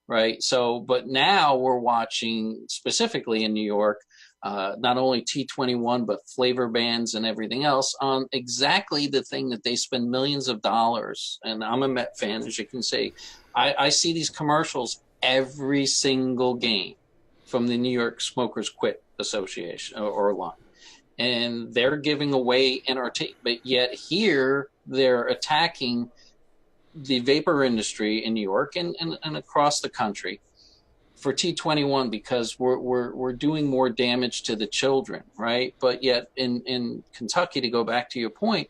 right? So, but now we're watching specifically in New York, not only T21, but flavor bans and everything else on exactly the thing that they spend millions of dollars. And I'm a Met fan, as you can see. I see these commercials every single game from the New York Smokers Quit Association or line. And they're giving away NRT. But yet here they're attacking the vapor industry in New York and across the country for T21 because we're doing more damage to the children, right? But yet in Kentucky, to go back to your point,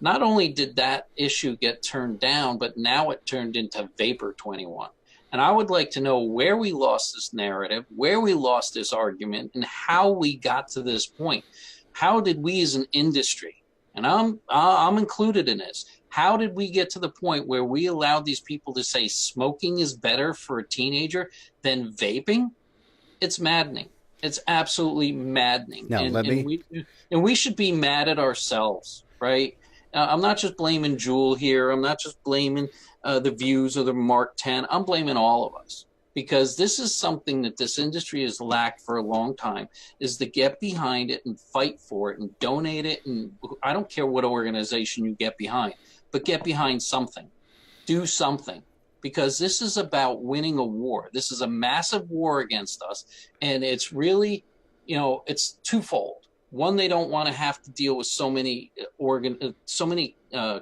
not only did that issue get turned down, but now it turned into Vapor 21. And I would like to know where we lost this narrative, where we lost this argument, and how we got to this point. How did we as an industry, and I'm included in this, how did we get to the point where we allowed these people to say smoking is better for a teenager than vaping? It's maddening. It's absolutely maddening. Now, and we should be mad at ourselves, right? I'm not just blaming Juul here. I'm not just blaming the Views or the Mark 10. I'm blaming all of us because this is something that this industry has lacked for a long time, is to get behind it and fight for it and donate it. And I don't care what organization you get behind, but get behind something. Do something. Because this is about winning a war. This is a massive war against us. And it's really it's twofold. One, they don't want to have to deal with so many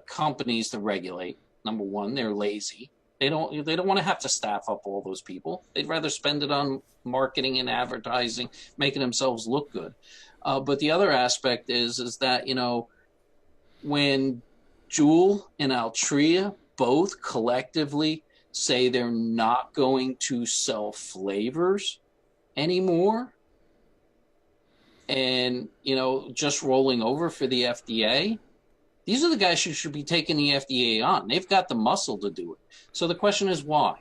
companies to regulate. Number one, they're lazy. They don't want to have to staff up all those people. They'd rather spend it on marketing and advertising, making themselves look good. But the other aspect is that, when Juul and Altria both collectively say they're not going to sell flavors anymore, and, just rolling over for the FDA, these are the guys who should be taking the FDA on. They've got the muscle to do it. So the question is why?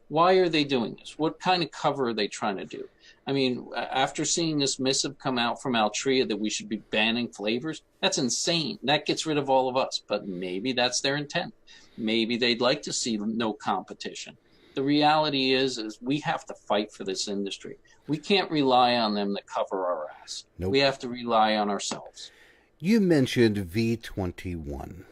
Why are they doing this? What kind of cover are they trying to do? I mean, after seeing this missive come out from Altria that we should be banning flavors, that's insane. That gets rid of all of us. But maybe that's their intent. Maybe they'd like to see no competition. The reality is we have to fight for this industry. We can't rely on them to cover our ass. Nope. We have to rely on ourselves. You mentioned V21.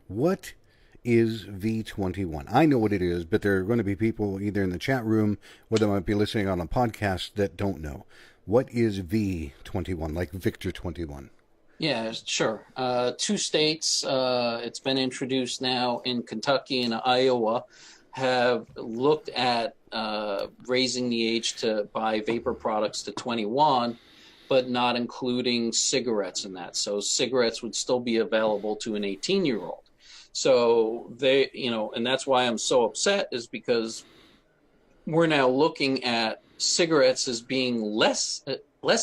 What is V21? I know what it is, but there are going to be people either in the chat room or they might be listening on a podcast that don't know. What is V21, like Victor 21? Yeah, sure. 2 states, it's been introduced now in Kentucky and Iowa, have looked at raising the age to buy vapor products to 21, but not including cigarettes in that. So cigarettes would still be available to an 18-year-old. So they, and that's why I'm so upset, is because we're now looking at cigarettes as being less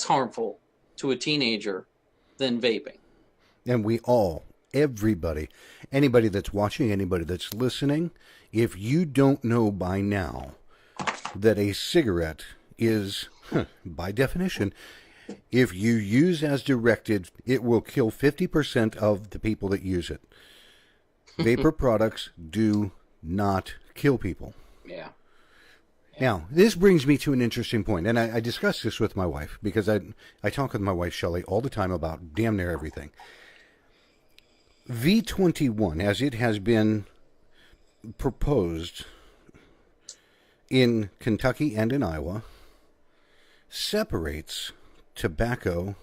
harmful to a teenager than vaping. And we all, everybody, anybody that's watching, anybody that's listening, if you don't know by now that a cigarette is, by definition, if you use as directed, it will kill 50% of the people that use it. Vapor products do not kill people. Yeah. Now, this brings me to an interesting point, and I discussed this with my wife, because I talk with my wife, Shelley, all the time about damn near everything. V21, as it has been proposed in Kentucky and in Iowa, separates tobacco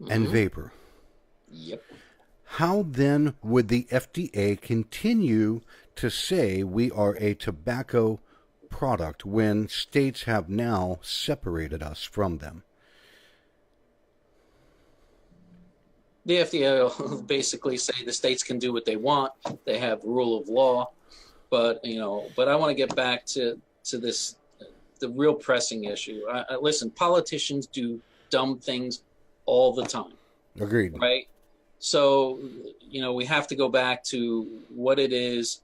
and vapor. Yep. How then would the FDA continue to say we are a tobacco product when states have now separated us from them? The FDA will basically say the states can do what they want. They have rule of law. But, but I want to get back to this, the real pressing issue. Listen, politicians do dumb things all the time. Agreed. Right? So, we have to go back to what it is,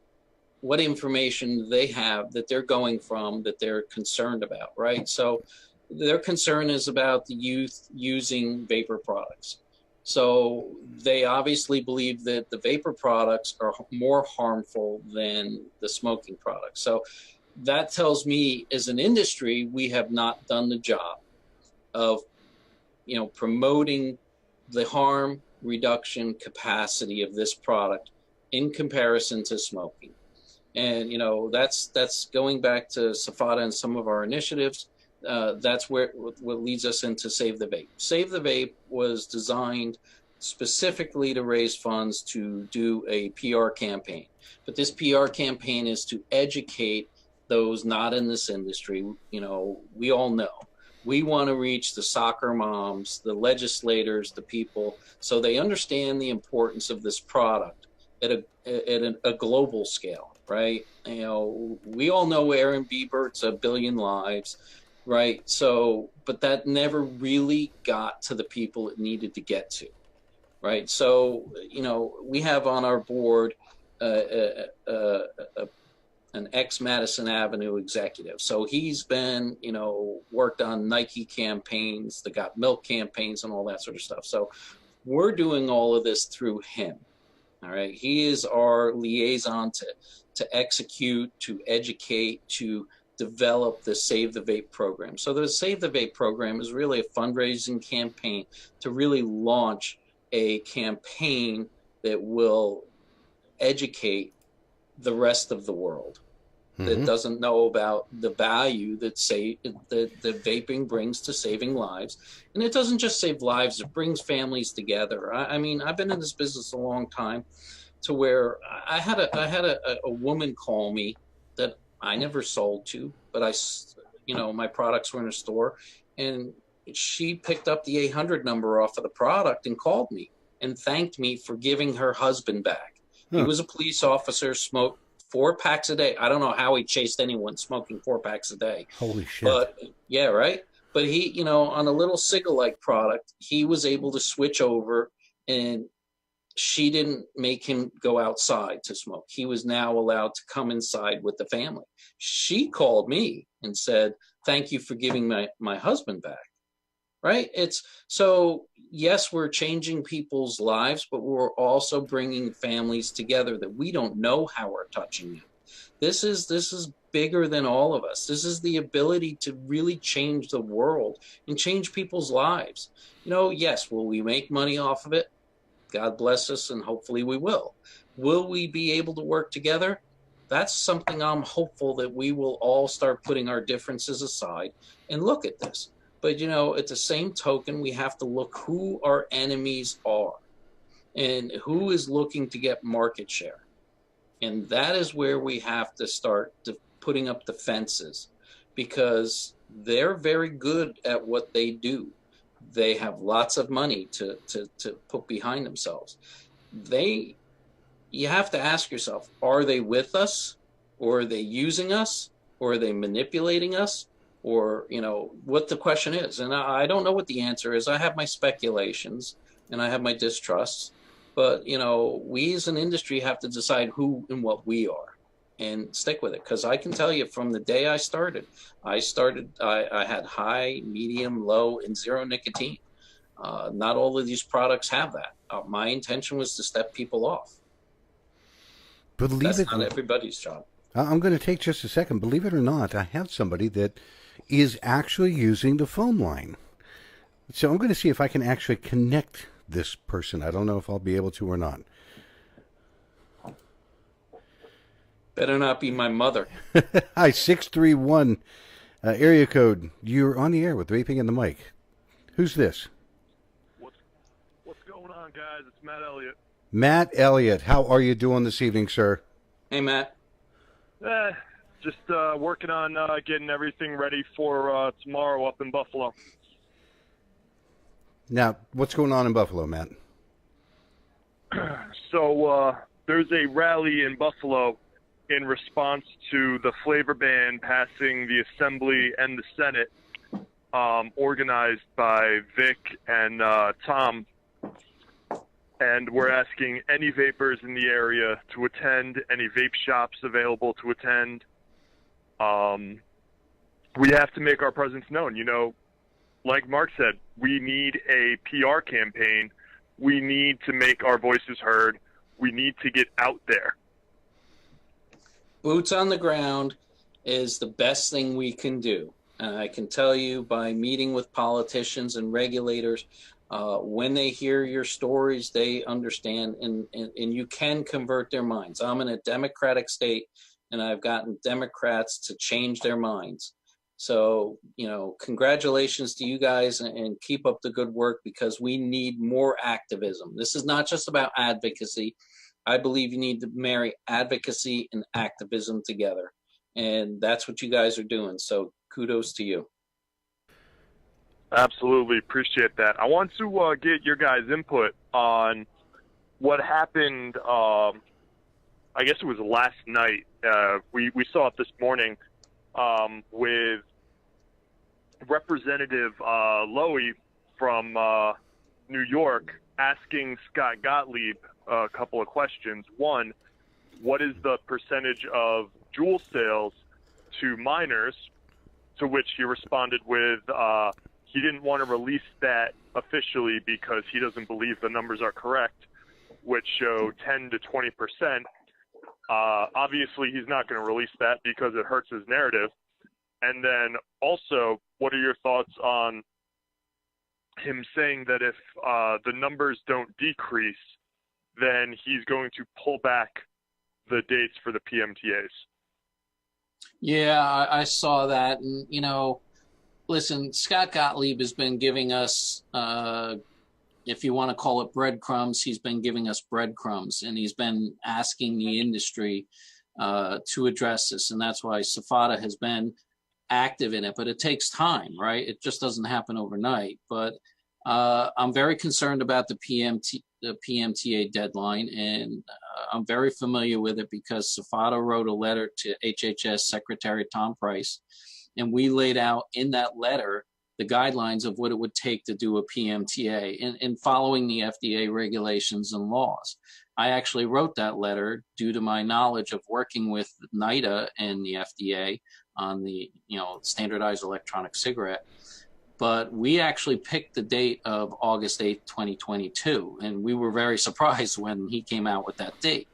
what information they have that they're going from, that they're concerned about, right? So their concern is about the youth using vapor products. So they obviously believe that the vapor products are more harmful than the smoking products. So that tells me, as an industry, we have not done the job of, promoting the harm reduction capacity of this product in comparison to smoking. And, that's going back to SFATA and some of our initiatives. That's what leads us into Save the Vape. Save the Vape was designed specifically to raise funds to do a PR campaign. But this PR campaign is to educate those not in this industry. We all know. We want to reach the soccer moms, the legislators, the people, so they understand the importance of this product at a global scale, right? We all know Aaron Bieber, it's 1 billion lives, right? So, but that never really got to the people it needed to get to, right? So, we have on our board an ex-Madison Avenue executive. So he's been, worked on Nike campaigns, the Got Milk campaigns and all that sort of stuff. So we're doing all of this through him. All right. He is our liaison to execute, to educate, to develop the Save the Vape program. So the Save the Vape program is really a fundraising campaign to really launch a campaign that will educate the rest of the world. that doesn't know about the value that vaping brings to saving lives. And it doesn't just save lives, it brings families together. I mean, I've been in this business a long time, to where I had a woman call me that I never sold to, but my products were in a store, and she picked up the 800 number off of the product and called me and thanked me for giving her husband back. He was a police officer, smoked 4 packs a day. I don't know how he chased anyone smoking 4 packs a day. Holy shit. But yeah, right. But he, on a little Ciga-like product, he was able to switch over, and she didn't make him go outside to smoke. He was now allowed to come inside with the family. She called me and said, "Thank you for giving my husband back." Right? It's so, yes, we're changing people's lives, but we're also bringing families together that we don't know how we're touching them. This is bigger than all of us. This is the ability to really change the world and change people's lives. Yes, will we make money off of it? God bless us, and hopefully we will. Will we be able to work together? That's something I'm hopeful that we will all start putting our differences aside and look at this. But, at the same token, we have to look who our enemies are and who is looking to get market share. And that is where we have to start putting up the fences, because they're very good at what they do. They have lots of money to put behind themselves. You have to ask yourself, are they with us, or are they using us, or are they manipulating us, or, what the question is? And I don't know what the answer is. I have my speculations and I have my distrusts, but, we as an industry have to decide who and what we are and stick with it. Because I can tell you, from the day I started, I had high, medium, low, and zero nicotine. Not all of these products have that. My intention was to step people off. That's not everybody's job. I'm going to take just a second. Believe it or not, I have somebody that is actually using the phone line. So I'm going to see if I can actually connect this person. I don't know if I'll be able to or not. Better not be my mother. Hi, 631 area code. You're on the air with Vaping and the Mic. Who's this? What's going on, guys? It's Matt Elliott. Matt Elliott. How are you doing this evening, sir? Hey, Matt. Just working on getting everything ready for tomorrow up in Buffalo. Now, what's going on in Buffalo, Matt? So there's a rally in Buffalo in response to the flavor ban passing the Assembly and the Senate, organized by Vic and Tom. And we're asking any vapors in the area to attend, any vape shops available to attend. We have to make our presence known. Like Mark said, we need a PR campaign. We need to make our voices heard. We need to get out there. Boots on the ground is the best thing we can do. And I can tell you, by meeting with politicians and regulators, when they hear your stories, they understand, and you can convert their minds. I'm in a Democratic state, and I've gotten Democrats to change their minds. So, congratulations to you guys, and keep up the good work, because we need more activism. This is not just about advocacy. I believe you need to marry advocacy and activism together. And that's what you guys are doing. So kudos to you. Absolutely. Appreciate that. I want to get your guys' input on what happened, I guess it was last night. We saw it this morning with Representative Lowy from New York asking Scott Gottlieb a couple of questions. One, what is the percentage of Juul sales to minors? To which he responded with, he didn't want to release that officially because he doesn't believe the numbers are correct, which show 10 to 20%. Obviously, he's not going to release that because it hurts his narrative. And then also, what are your thoughts on him saying that if the numbers don't decrease, then he's going to pull back the dates for the PMTAs? Yeah, I saw that. And, listen, Scott Gottlieb has been giving us, if you want to call it breadcrumbs, he's been giving us breadcrumbs, and he's been asking the industry to address this. And that's why SFATA has been active in it. But it takes time, right? It just doesn't happen overnight. But I'm very concerned about the PMTA deadline, and I'm very familiar with it because SFATA wrote a letter to HHS Secretary Tom Price, and we laid out in that letter the guidelines of what it would take to do a PMTA in following the FDA regulations and laws. I actually wrote that letter due to my knowledge of working with NIDA and the FDA on the standardized electronic cigarette. But we actually picked the date of August 8th, 2022, and we were very surprised when he came out with that date.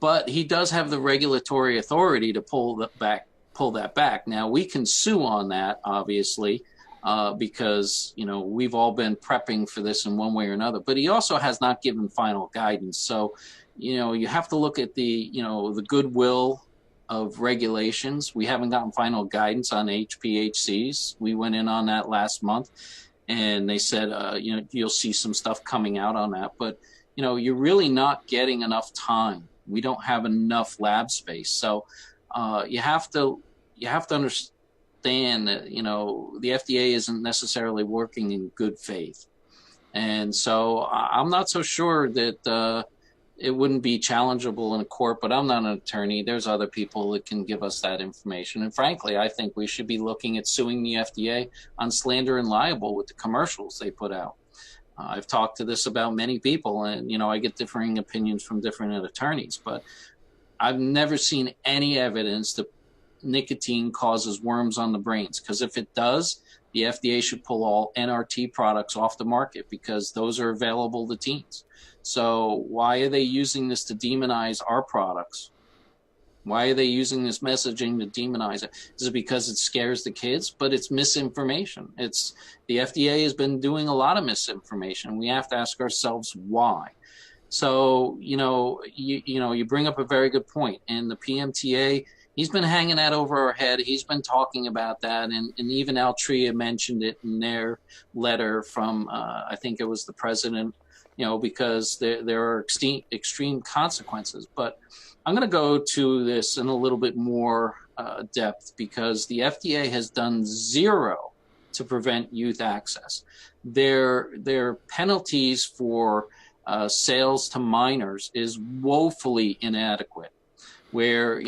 But he does have the regulatory authority to pull that back. Now, we can sue on that, obviously, because, we've all been prepping for this in one way or another. But he also has not given final guidance. So, you have to look at the goodwill of regulations. We haven't gotten final guidance on HPHCs. We went in on that last month, and they said, you'll see some stuff coming out on that. But, you're really not getting enough time. We don't have enough lab space. So you have to understand that, the FDA isn't necessarily working in good faith. And so I'm not so sure that it wouldn't be challengeable in a court, but I'm not an attorney. There's other people that can give us that information. And frankly, I think we should be looking at suing the FDA on slander and libel with the commercials they put out. I've talked to this about many people, and, I get differing opinions from different attorneys, but I've never seen any evidence that nicotine causes worms on the brains, because if it does, the FDA should pull all NRT products off the market because those are available to teens. So why are they using this to demonize our products? Why are they using this messaging to demonize it? Is it because it scares the kids? But it's misinformation. The FDA has been doing a lot of misinformation. We have to ask ourselves why. So, you bring up a very good point. And the PMTA, he's been hanging that over our head. He's been talking about that. And even Altria mentioned it in their letter from, I think it was the president, because there are extreme consequences. But I'm going to go to this in a little bit more depth, because the FDA has done zero to prevent youth access. Their penalties for sales to minors is woefully inadequate, where,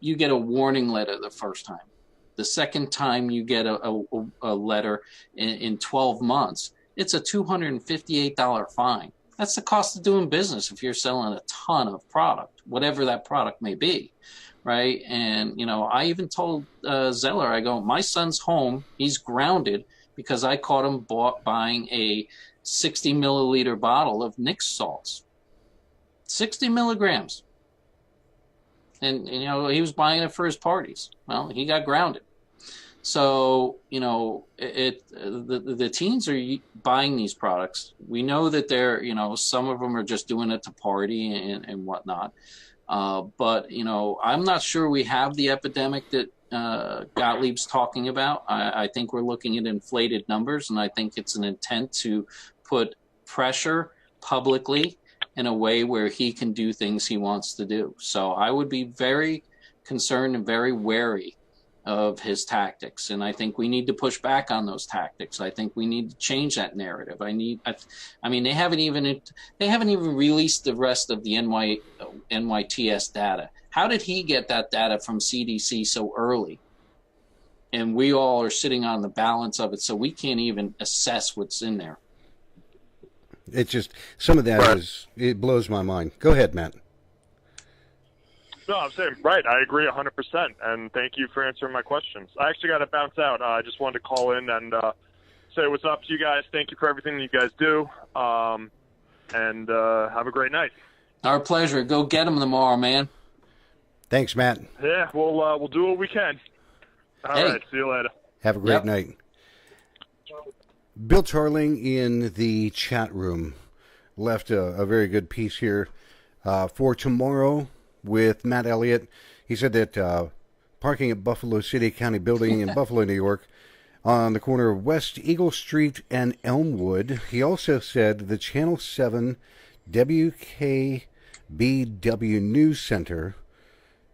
you get a warning letter the first time. The second time you get a letter in 12 months, it's a $258 fine. That's the cost of doing business if you're selling a ton of product, whatever that product may be, right? And, I even told Zeller, I go, my son's home, he's grounded because I caught him buying a 60 milliliter bottle of Nick's salts. 60 milligrams. And, he was buying it for his parties. Well, he got grounded. So, the teens are buying these products. We know that they're, some of them are just doing it to party and whatnot. But, I'm not sure we have the epidemic that Gottlieb's talking about. I think we're looking at inflated numbers, and I think it's an intent to put pressure publicly in a way where he can do things he wants to do. So I would be very concerned and very wary of his tactics, and I think we need to push back on those tactics. I think we need to change that narrative. I mean, they haven't even released the rest of the NYTS data. How did he get that data from CDC so early? And we all are sitting on the balance of it, so we can't even assess what's in there. It's just, some of that it blows my mind. Go ahead, Matt. No, I'm saying, right, I agree 100%, and thank you for answering my questions. I actually got to bounce out. I just wanted to call in and say what's up to you guys. Thank you for everything that you guys do, and have a great night. Our pleasure. Go get them tomorrow, man. Thanks, Matt. Yeah, we'll do what we can. All right, see you later. Have a great night. Bill Tarling in the chat room left a very good piece here for tomorrow with Matt Elliott. He said that parking at Buffalo City County Building in Buffalo, New York, on the corner of West Eagle Street and Elmwood. He also said the Channel 7 WKBW News Center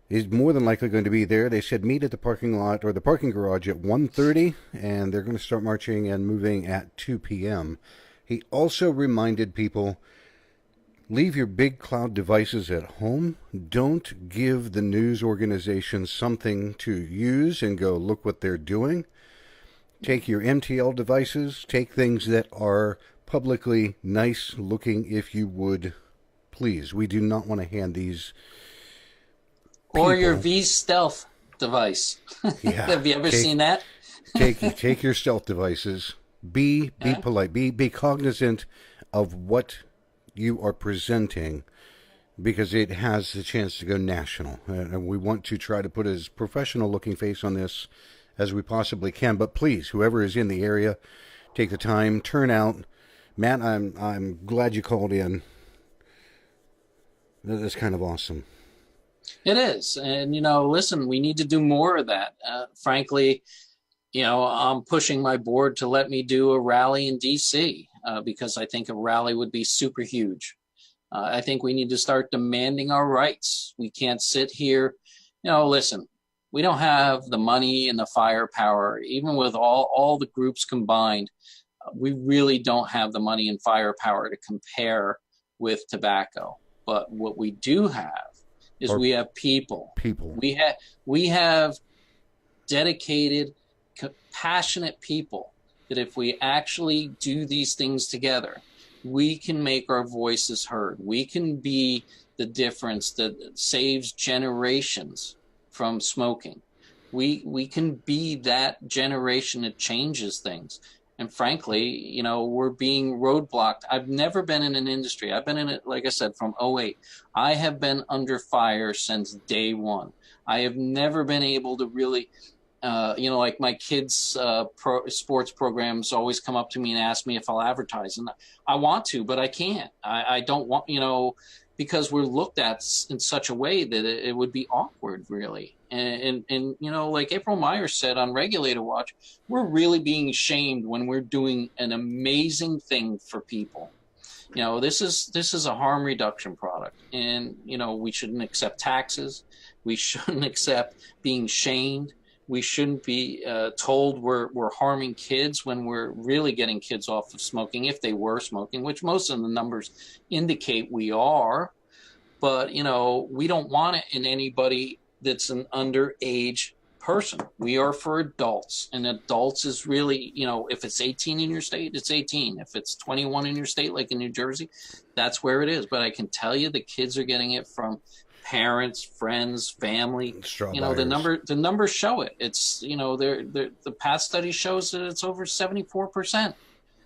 is more than likely going to be there. They said meet at the parking lot or the parking garage at 1:30, and they're going to start marching and moving at 2 p.m. He also reminded people, leave your big cloud devices at home. Don't give the news organizations something to use and go, look what they're doing. Take your MTL devices. Take things that are publicly nice looking, if you would, please. We do not want to hand these people. Or your V Stealth device. Yeah. Have you ever seen that? take your stealth devices. Be polite. Be cognizant of what you are presenting, because it has the chance to go national, and we want to try to put as professional looking face on this as we possibly can. But please, whoever is in the area, take the time, turn out. Matt, I'm glad you called in. That's kind of awesome. It is. And, listen, we need to do more of that. Frankly, I'm pushing my board to let me do a rally in D.C. Because I think a rally would be super huge. I think we need to start demanding our rights. We can't sit here. Listen, we don't have the money and the firepower, even with all the groups combined. We really don't have the money and firepower to compare with tobacco. But what we do have is we have people. We have dedicated, passionate people that if we actually do these things together, we can make our voices heard. We can be the difference that saves generations from smoking. We can be that generation that changes things. And frankly, we're being roadblocked. I've never been in an industry. I've been in it, like I said, from 2008. I have been under fire since day one. I have never been able to really, like my kids' sports programs always come up to me and ask me if I'll advertise. And I want to, but I can't. I don't want, because we're looked at in such a way that it would be awkward, really. And like April Myers said on Regulator Watch, we're really being shamed when we're doing an amazing thing for people. This is a harm reduction product, and we shouldn't accept taxes. We shouldn't accept being shamed. We shouldn't be told we're harming kids when we're really getting kids off of smoking, if they were smoking, which most of the numbers indicate we are. But, we don't want it in anybody that's an underage person. We are for adults, and adults is really, if it's 18 in your state, it's 18. If it's 21 in your state, like in New Jersey, that's where it is. But I can tell you the kids are getting it from parents, friends, family. The numbers show it. It's the past study shows that it's over 74%.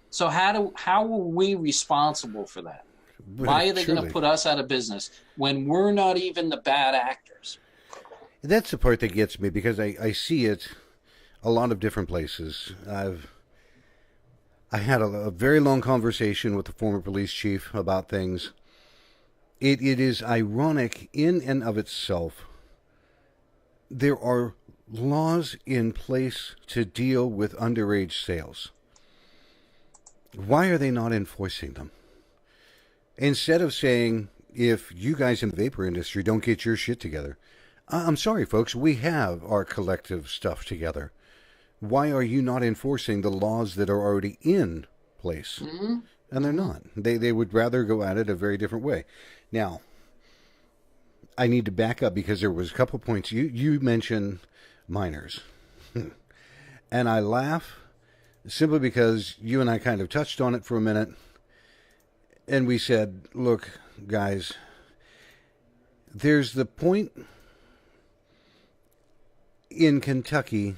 So how are we responsible for that? Why are they going to put us out of business when we're not even the bad actors? That's the part that gets me, because I see it a lot of different places. I had a very long conversation with the former police chief about things. It is ironic in and of itself. There are laws in place to deal with underage sales. Why are they not enforcing them? Instead of saying, if you guys in the vapor industry don't get your shit together, I'm sorry, folks, we have our collective stuff together. Why are you not enforcing the laws that are already in place? Mm-hmm. And they're not. They would rather go at it a very different way. Now, I need to back up, because there was a couple points. You mentioned minors. And I laugh simply because you and I kind of touched on it for a minute. And we said, look, guys, there's the point in Kentucky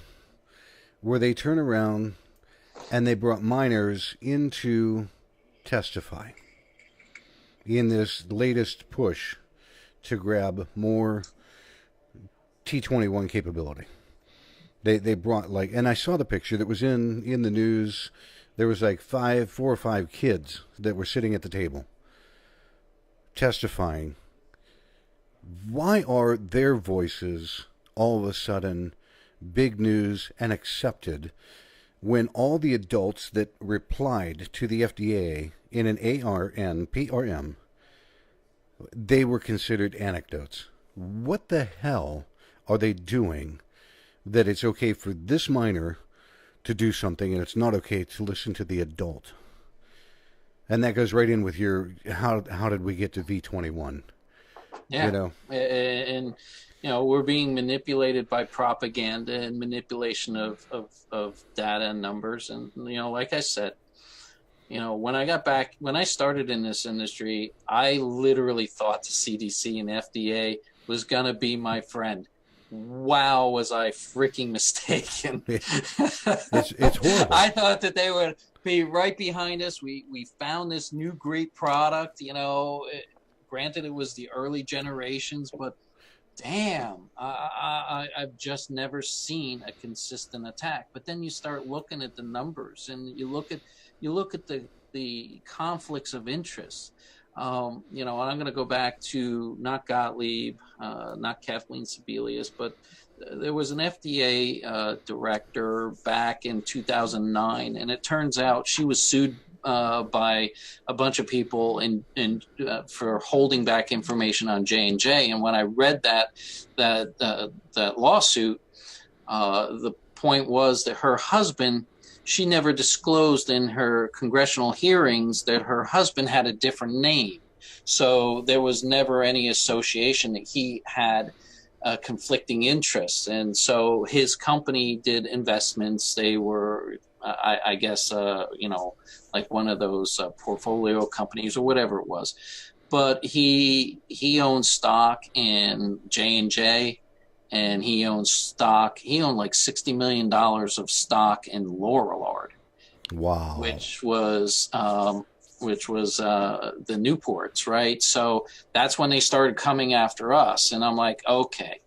where they turn around and they brought minors in to testify in this latest push to grab more T21 capability. They brought, like, and I saw the picture that was in the news. There was like 4 or 5 kids that were sitting at the table testifying. Why are their voices all of a sudden big news and accepted when all the adults that replied to the FDA in an ARN PRM, they were considered anecdotes? What the hell are they doing that it's okay for this minor to do something and it's not okay to listen to the adult? And that goes right in with your how did we get to V21? Yeah, you know, and we're being manipulated by propaganda and manipulation of data and numbers. And like I said, when I started in this industry, I literally thought the CDC and FDA was gonna be my friend. Wow, was I freaking mistaken. It's horrible. I thought that they would be right behind us. We found this new great product, granted it was the early generations, but damn, I've just never seen a consistent attack. But then you start looking at the numbers and you look at the conflicts of interest. And I'm going to go back to not Gottlieb, not Kathleen Sebelius, but there was an FDA director back in 2009, and it turns out she was sued by a bunch of people for holding back information on J&J. And when I read that lawsuit, the point was that her husband, she never disclosed in her congressional hearings that her husband had a different name. So there was never any association that he had conflicting interests. And so his company did investments. They were, I guess, like one of those portfolio companies or whatever it was. But he owned stock in J&J. And he owned like $60 million of stock in Lorillard. Wow. Which was the Newports, right? So that's when they started coming after us. And I'm like, okay,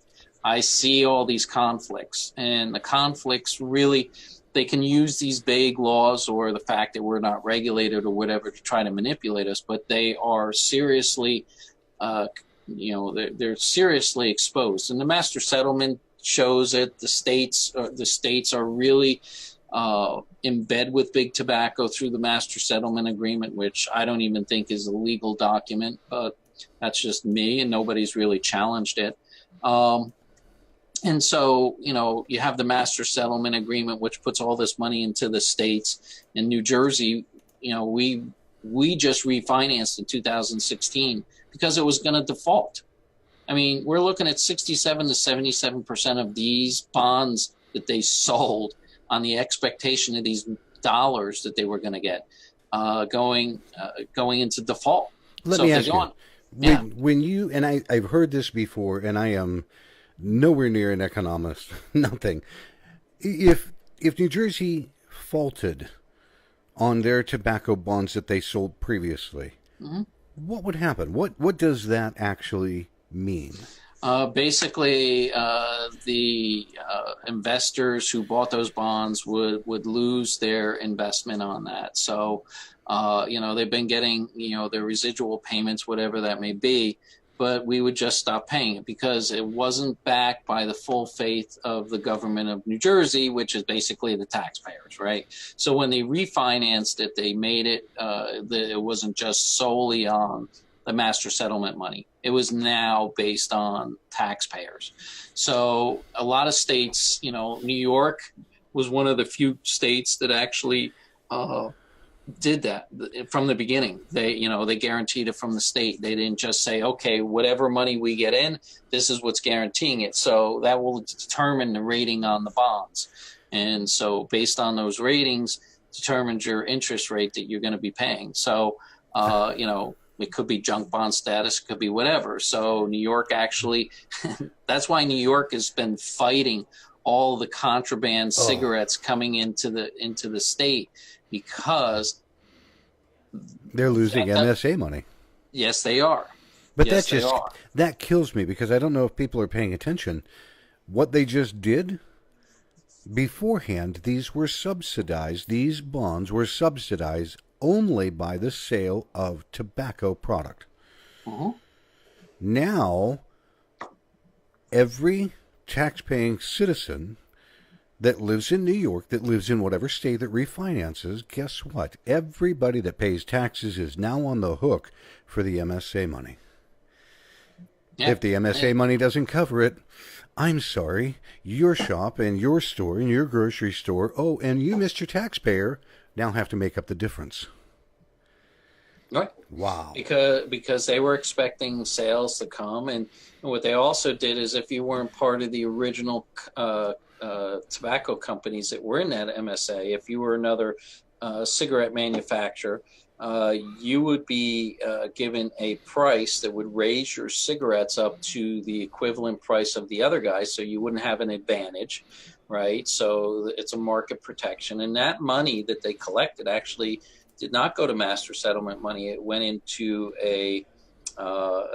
I see all these conflicts. And the conflicts really, they can use these vague laws or the fact that we're not regulated or whatever to try to manipulate us, but they are seriously they're seriously exposed, and the master settlement shows it. The states are really in bed with big tobacco through the master settlement agreement, which I don't even think is a legal document, but that's just me, and nobody's really challenged it. And so, you have the master settlement agreement, which puts all this money into the states. In New Jersey, we just refinanced in 2016 because it was going to default. I mean, we're looking at 67 to 77% of these bonds that they sold on the expectation of these dollars that they were going to get going into default. Let me ask you, when you, and I've heard this before, and I am nowhere near an economist, nothing. If New Jersey faulted on their tobacco bonds that they sold previously, mm-hmm. What would happen? What does that actually mean? Basically, the investors who bought those bonds would lose their investment on that. So, they've been getting, their residual payments, whatever that may be, but we would just stop paying it because it wasn't backed by the full faith of the government of New Jersey, which is basically the taxpayers, right? So when they refinanced it, they made it it wasn't just solely on the master settlement money. It was now based on taxpayers. So a lot of states, New York was one of the few states that actually did that from the beginning. They guaranteed it from the state. They didn't just say, okay, whatever money we get in, this is what's guaranteeing it. So that will determine the rating on the bonds. And so based on those ratings determines your interest rate that you're going to be paying. So, it could be junk bond status, it could be whatever. So New York actually, that's why New York has been fighting all the contraband cigarettes coming into the state, because they're losing MSA money. Yes, they are. But that kills me, because I don't know if people are paying attention. What they just did beforehand, these were subsidized. These bonds were subsidized only by the sale of tobacco product. Mm-hmm. Now, every tax-paying citizen that lives in New York, that lives in whatever state that refinances, guess what? Everybody that pays taxes is now on the hook for the MSA money. Yeah. If the MSA money doesn't cover it, I'm sorry, your shop and your store and your grocery store, oh, and you, Mr. Taxpayer, now have to make up the difference. Right. Wow. Because they were expecting sales to come, and what they also did is if you weren't part of the original tobacco companies that were in that MSA, if you were another cigarette manufacturer, you would be given a price that would raise your cigarettes up to the equivalent price of the other guys, so you wouldn't have an advantage, right? So it's a market protection, and that money that they collected actually did not go to master settlement money. It went into a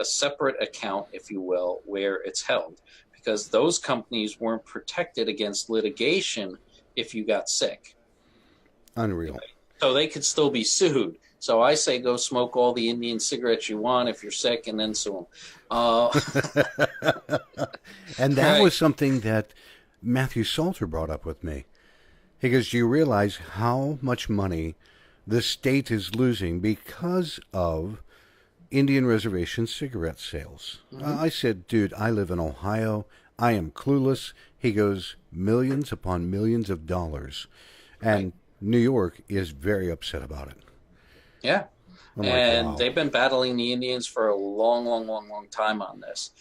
separate account, if you will, where it's held, because those companies weren't protected against litigation if you got sick. Unreal. So they could still be sued. So I say go smoke all the Indian cigarettes you want if you're sick, and then sue them. And that was something that Matthew Salter brought up with me. He goes, do you realize how much money the state is losing because of Indian reservation cigarette sales? I said, dude, I live in Ohio. I am clueless. He goes, millions upon millions of dollars. And New York is very upset about it. Yeah. Wow. They've been battling the Indians for a long time on this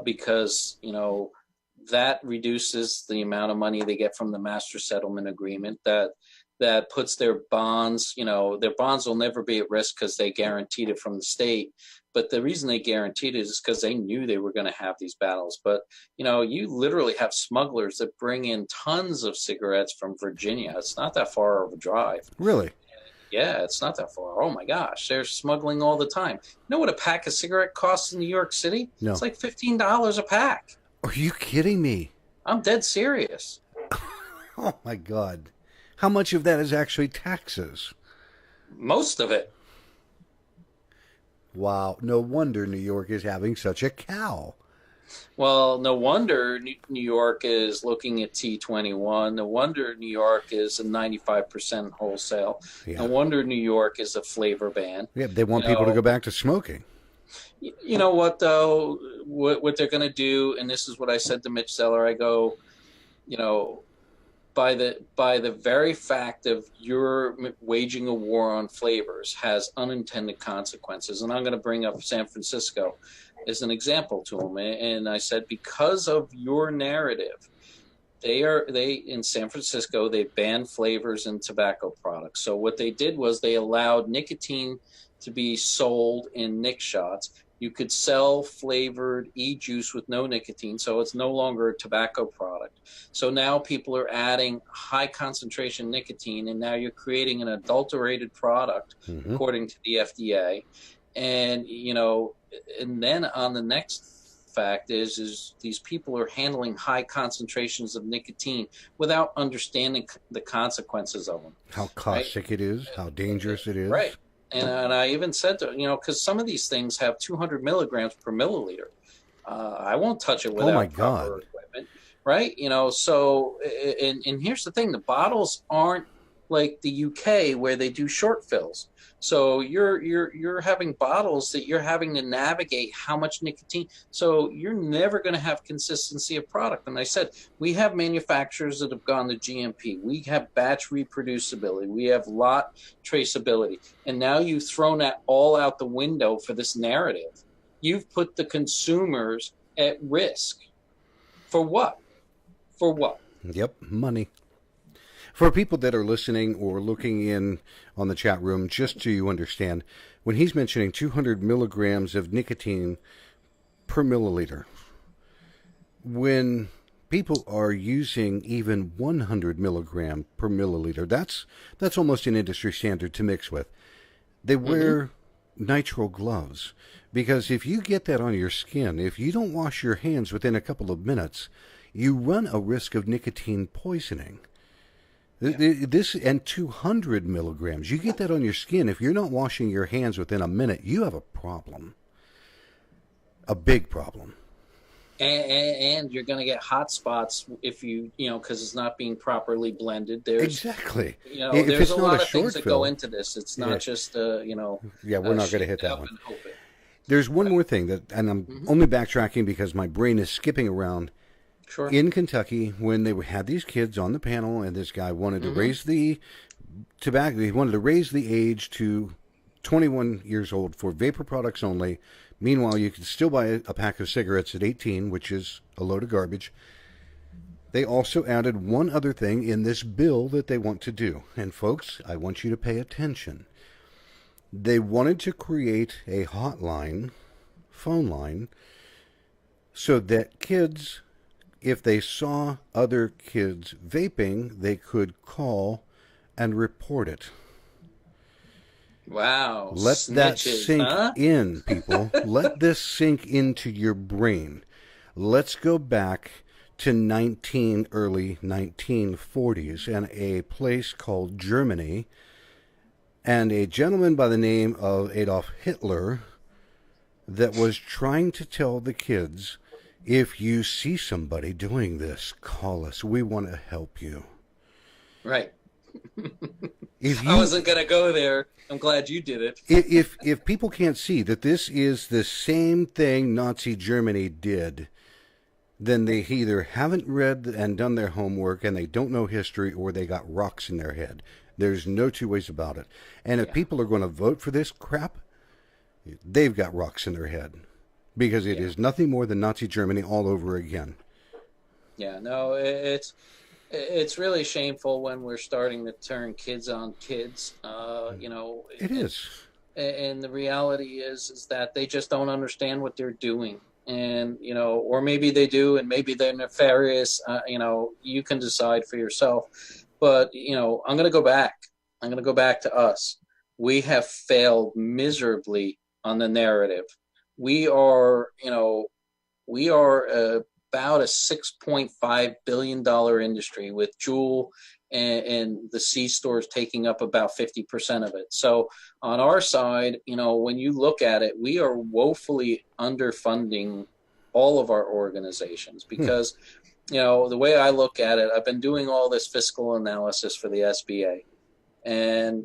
because, that reduces the amount of money they get from the master settlement agreement that puts their bonds, their bonds will never be at risk because they guaranteed it from the state. But the reason they guaranteed it is because they knew they were going to have these battles. But, you literally have smugglers that bring in tons of cigarettes from Virginia. It's not that far of a drive. Really? Yeah, it's not that far. Oh, my gosh. They're smuggling all the time. You know what a pack of cigarette costs in New York City? No. It's like $15 a pack. Are you kidding me? I'm dead serious. Oh, my God. How much of that is actually taxes? Most of it. Wow. No wonder New York is having such a cow. Well, no wonder New York is looking at T21. No wonder New York is a 95% wholesale. Yeah. No wonder New York is a flavor ban. Yeah, they want people to go back to smoking. You know what, though? What they're going to do, and this is what I said to Mitch Zeller, I go, by the very fact of your waging a war on flavors has unintended consequences. And I'm going to bring up San Francisco as an example to him. And I said, because of your narrative, they in San Francisco, they banned flavors in tobacco products. So what they did was they allowed nicotine to be sold in nic shots. You could sell flavored e-juice with no nicotine, so it's no longer a tobacco product. So now people are adding high concentration nicotine, and now you're creating an adulterated product, according to the FDA. And, and then on the next fact is these people are handling high concentrations of nicotine without understanding the consequences of them. How caustic it is, how dangerous it is. Right. And I even said to, because some of these things have 200 milligrams per milliliter. I won't touch it without proper equipment, right? So, and here's the thing, the bottles aren't like the UK where they do short fills. So you're having bottles that you're having to navigate how much nicotine. So you're never going to have consistency of product. And I said, we have manufacturers that have gone to GMP. We have batch reproducibility. We have lot traceability. And now you've thrown that all out the window for this narrative. You've put the consumers at risk. For what? For what? Yep, money. For people that are listening or looking in on the chat room, just so you understand, when he's mentioning 200 milligrams of nicotine per milliliter, when people are using even 100 milligram per milliliter, that's almost an industry standard to mix with. They wear nitrile gloves, because if you get that on your skin, if you don't wash your hands within a couple of minutes, you run a risk of nicotine poisoning. This and 200 milligrams, you get that on your skin. If you're not washing your hands within a minute, you have a problem. A big problem. And you're going to get hot spots if because it's not being properly blended. There's Exactly. If there's it's a not lot a of things short that fill, go into this. It's not just yeah, we're not going to hit that one. and hope it. There's one more thing and I'm only backtracking because my brain is skipping around. Sure. In Kentucky, when they had these kids on the panel, and this guy wanted to raise the tobacco, he wanted to raise the age to 21 years old for vapor products only. Meanwhile, you can still buy a pack of cigarettes at 18, which is a load of garbage. They also added one other thing in this bill that they want to do. And folks, I want you to pay attention. They wanted to create a hotline, phone line, so that kids, if they saw other kids vaping, they could call and report it. Wow. Let that sink huh? in, people. Let this sink into your brain. Let's go back to early 1940s and a place called Germany, and a gentleman by the name of Adolf Hitler that was trying to tell the kids, if you see somebody doing this, call us. We want to help you. Right. I wasn't going to go there. I'm glad you did it. If people can't see that this is the same thing Nazi Germany did, then they either haven't read and done their homework and they don't know history, or they got rocks in their head. There's no two ways about it. And if people are going to vote for this crap, they've got rocks in their head. Because it is nothing more than Nazi Germany all over again. Yeah, no, it's really shameful when we're starting to turn kids on kids. It is. And the reality is that they just don't understand what they're doing. And, or maybe they do, and maybe they're nefarious. You can decide for yourself. But, I'm going to go back. I'm going to go back to us. We have failed miserably on the narrative. We are about a $6.5 billion industry, with Juul and the C stores taking up about 50% of it. So on our side, when you look at it, we are woefully underfunding all of our organizations because, the way I look at it, I've been doing all this fiscal analysis for the SBA. And,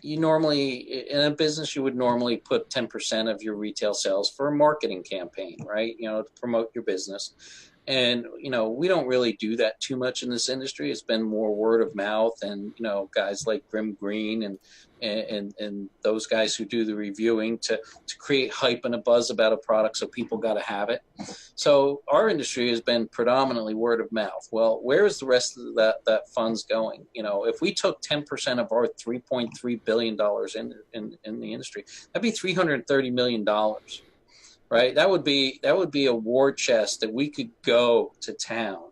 you normally, in a business, you would normally put 10% of your retail sales for a marketing campaign, right? To promote your business. And, we don't really do that too much in this industry. It's been more word of mouth and, guys like Grim Green and those guys who do the reviewing to create hype and a buzz about a product so people got to have it. So our industry has been predominantly word of mouth. Well, where is the rest of that funds going? If we took 10% of our $3.3 billion in the industry, that'd be $330 million. Right, that would be a war chest that we could go to town,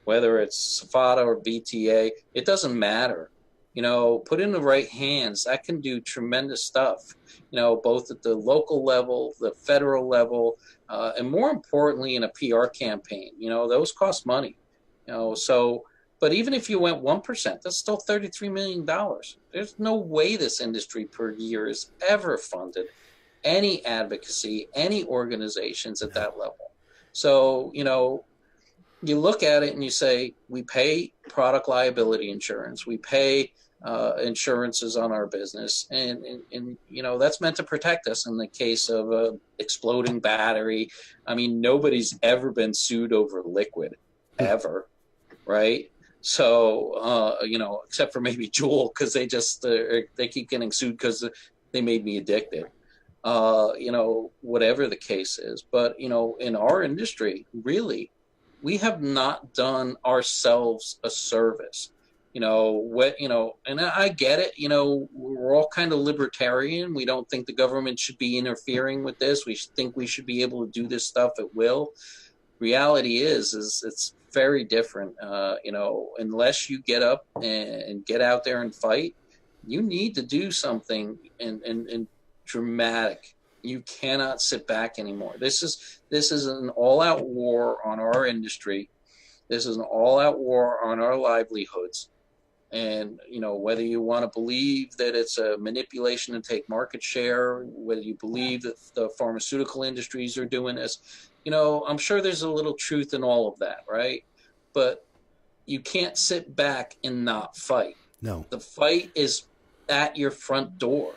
whether it's SFATA or VTA. It doesn't matter. Put in the right hands, that can do tremendous stuff. Both at the local level, the federal level, and more importantly, in a PR campaign. Those cost money. But even if you went 1%, that's still $33 million. There's no way this industry per year is ever funded any advocacy, any organizations at that level. So, you look at it and you say, we pay product liability insurance, we pay insurances on our business, and that's meant to protect us in the case of a exploding battery. I mean, nobody's ever been sued over liquid, ever, right? So, except for maybe Juul, because they keep getting sued because they made me addicted. Whatever the case is. But, in our industry, really, we have not done ourselves a service. And I get it, we're all kind of libertarian. We don't think the government should be interfering with this. We think we should be able to do this stuff at will. Reality is it's very different. Unless you get up and get out there and fight, you need to do something and dramatic. You cannot sit back anymore. This is an all-out war on our industry. This is an all-out war on our livelihoods. And whether you want to believe that it's a manipulation to take market share, whether you believe that the pharmaceutical industries are doing this, I'm sure there's a little truth in all of that, right? But you can't sit back and not fight. No. The fight is at your front door.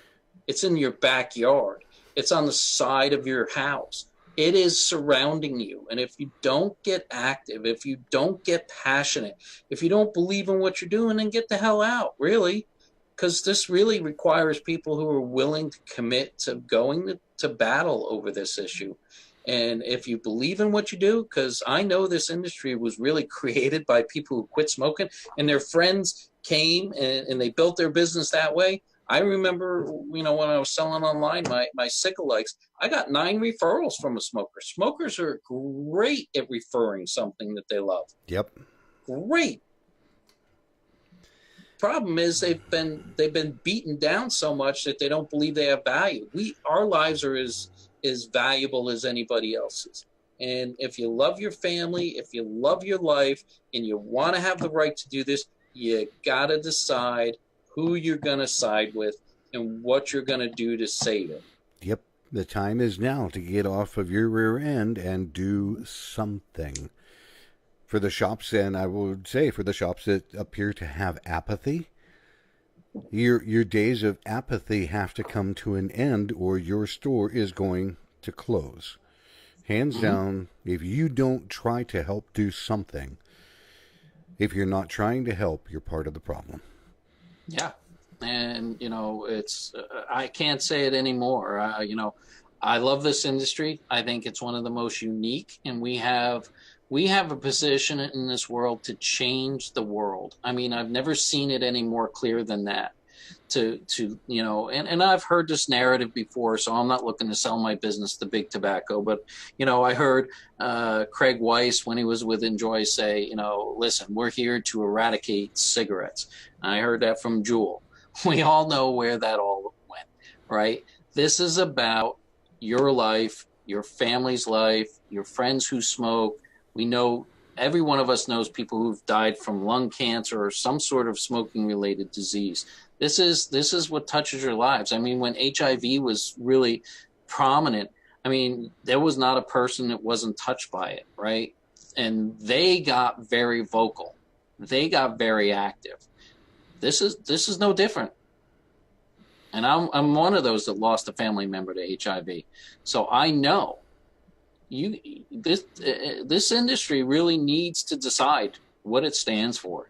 It's in your backyard. It's on the side of your house. It is surrounding you. And if you don't get active, if you don't get passionate, if you don't believe in what you're doing, then get the hell out, really. Because this really requires people who are willing to commit to going to battle over this issue. And if you believe in what you do, because I know this industry was really created by people who quit smoking and their friends came and they built their business that way. I remember, when I was selling online my cigar likes, I got 9 referrals from a smoker. Smokers are great at referring something that they love. Yep. Great. Problem is they've been beaten down so much that they don't believe they have value. Our lives are as valuable as anybody else's. And if you love your family, if you love your life, and you want to have the right to do this, you got to decide who you're going to side with and what you're going to do to save it. Yep. The time is now to get off of your rear end and do something. For the shops, and I would say for the shops that appear to have apathy, your days of apathy have to come to an end or your store is going to close. Hands down, if you don't try to help do something, if you're not trying to help, you're part of the problem. Yeah. And, it's, I can't say it anymore. I love this industry. I think it's one of the most unique, and we have a position in this world to change the world. I mean, I've never seen it any more clear than that. And I've heard this narrative before, so I'm not looking to sell my business to big tobacco. But, I heard Craig Weiss, when he was with Enjoy, say, listen, we're here to eradicate cigarettes. And I heard that from Juul. We all know where that all went, right? This is about your life, your family's life, your friends who smoke. We know, every one of us knows people who've died from lung cancer or some sort of smoking-related disease. This is what touches your lives. I mean, when HIV was really prominent, I mean, there was not a person that wasn't touched by it, right? And they got very vocal. They got very active. This is no different. And I'm one of those that lost a family member to HIV. So I know this industry really needs to decide what it stands for.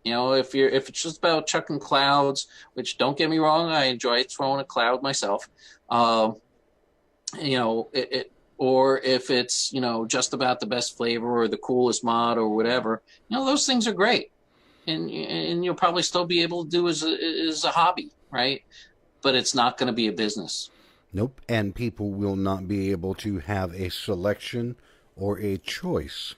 If it's just about chucking clouds, which, don't get me wrong, I enjoy throwing a cloud myself. Or if it's, just about the best flavor or the coolest mod or whatever, those things are great. And you'll probably still be able to do as a hobby, right? But it's not going to be a business. Nope. And people will not be able to have a selection or a choice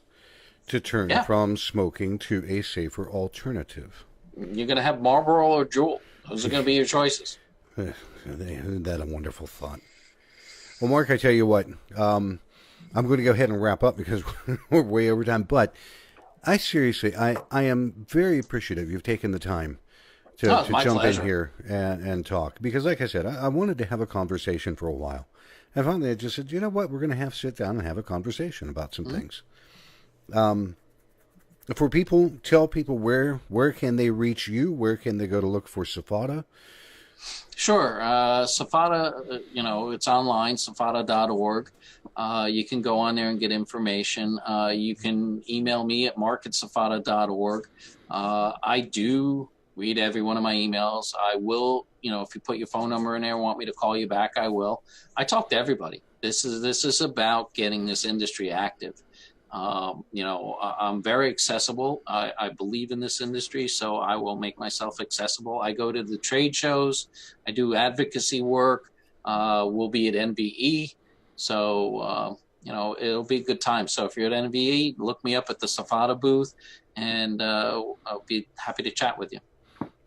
to turn from smoking to a safer alternative. You're going to have Marlboro or Juul. Those are going to be your choices. Isn't that a wonderful thought? Well, Mark, I tell you what, I'm going to go ahead and wrap up because we're way over time. But I seriously, I am very appreciative you've taken the time to jump in here and talk. Because like I said, I wanted to have a conversation for a while. And finally I just said, you know what, we're going to have to sit down and have a conversation about some things. For people, tell people where can they reach you? Where can they go to look for SFATA? Sure. SFATA, it's online, SFATA.org. You can go on there and get information. You can email me at mark@SFATA.org. I do read every one of my emails. I will, if you put your phone number in there and want me to call you back, I will. I talk to everybody. This is about getting this industry active. I'm very accessible. I believe in this industry, so I will make myself accessible. I go to the trade shows. I do advocacy work. We'll be at NVE. So, it'll be a good time. So if you're at NVE, look me up at the SFATA booth, and I'll be happy to chat with you.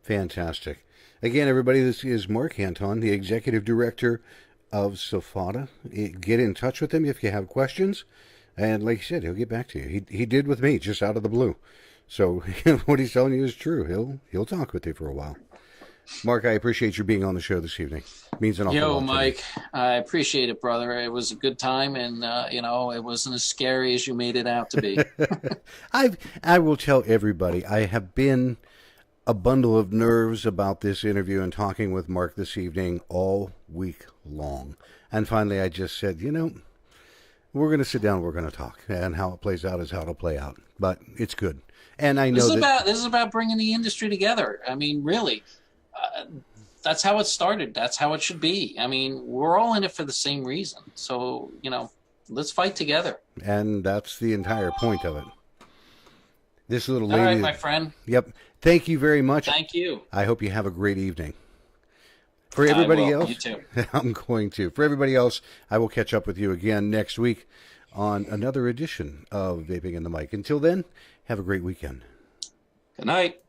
Fantastic. Again, everybody, this is Mark Anton, the Executive Director of SFATA. Get in touch with him if you have questions. And like he said, he'll get back to you. He did with me, just out of the blue. So what he's telling you is true. He'll talk with you for a while. Mark, I appreciate you being on the show this evening. Means an awful lot Yo, to me. Mike, I appreciate it, brother. It was a good time, and it wasn't as scary as you made it out to be. I will tell everybody, I have been a bundle of nerves about this interview and talking with Mark this evening all week long. And finally, I just said, we're going to sit down, we're going to talk. And how it plays out is how it'll play out. But it's good. And I know this is about bringing the industry together. I mean, really, that's how it started. That's how it should be. I mean, we're all in it for the same reason. So, let's fight together. And that's the entire point of it. This little lady. All right, my friend. Yep. Thank you very much. Thank you. I hope you have a great evening. For everybody else, you too. I'm going to. For everybody else, I will catch up with you again next week on another edition of Vaping in the Mic. Until then, have a great weekend. Good night.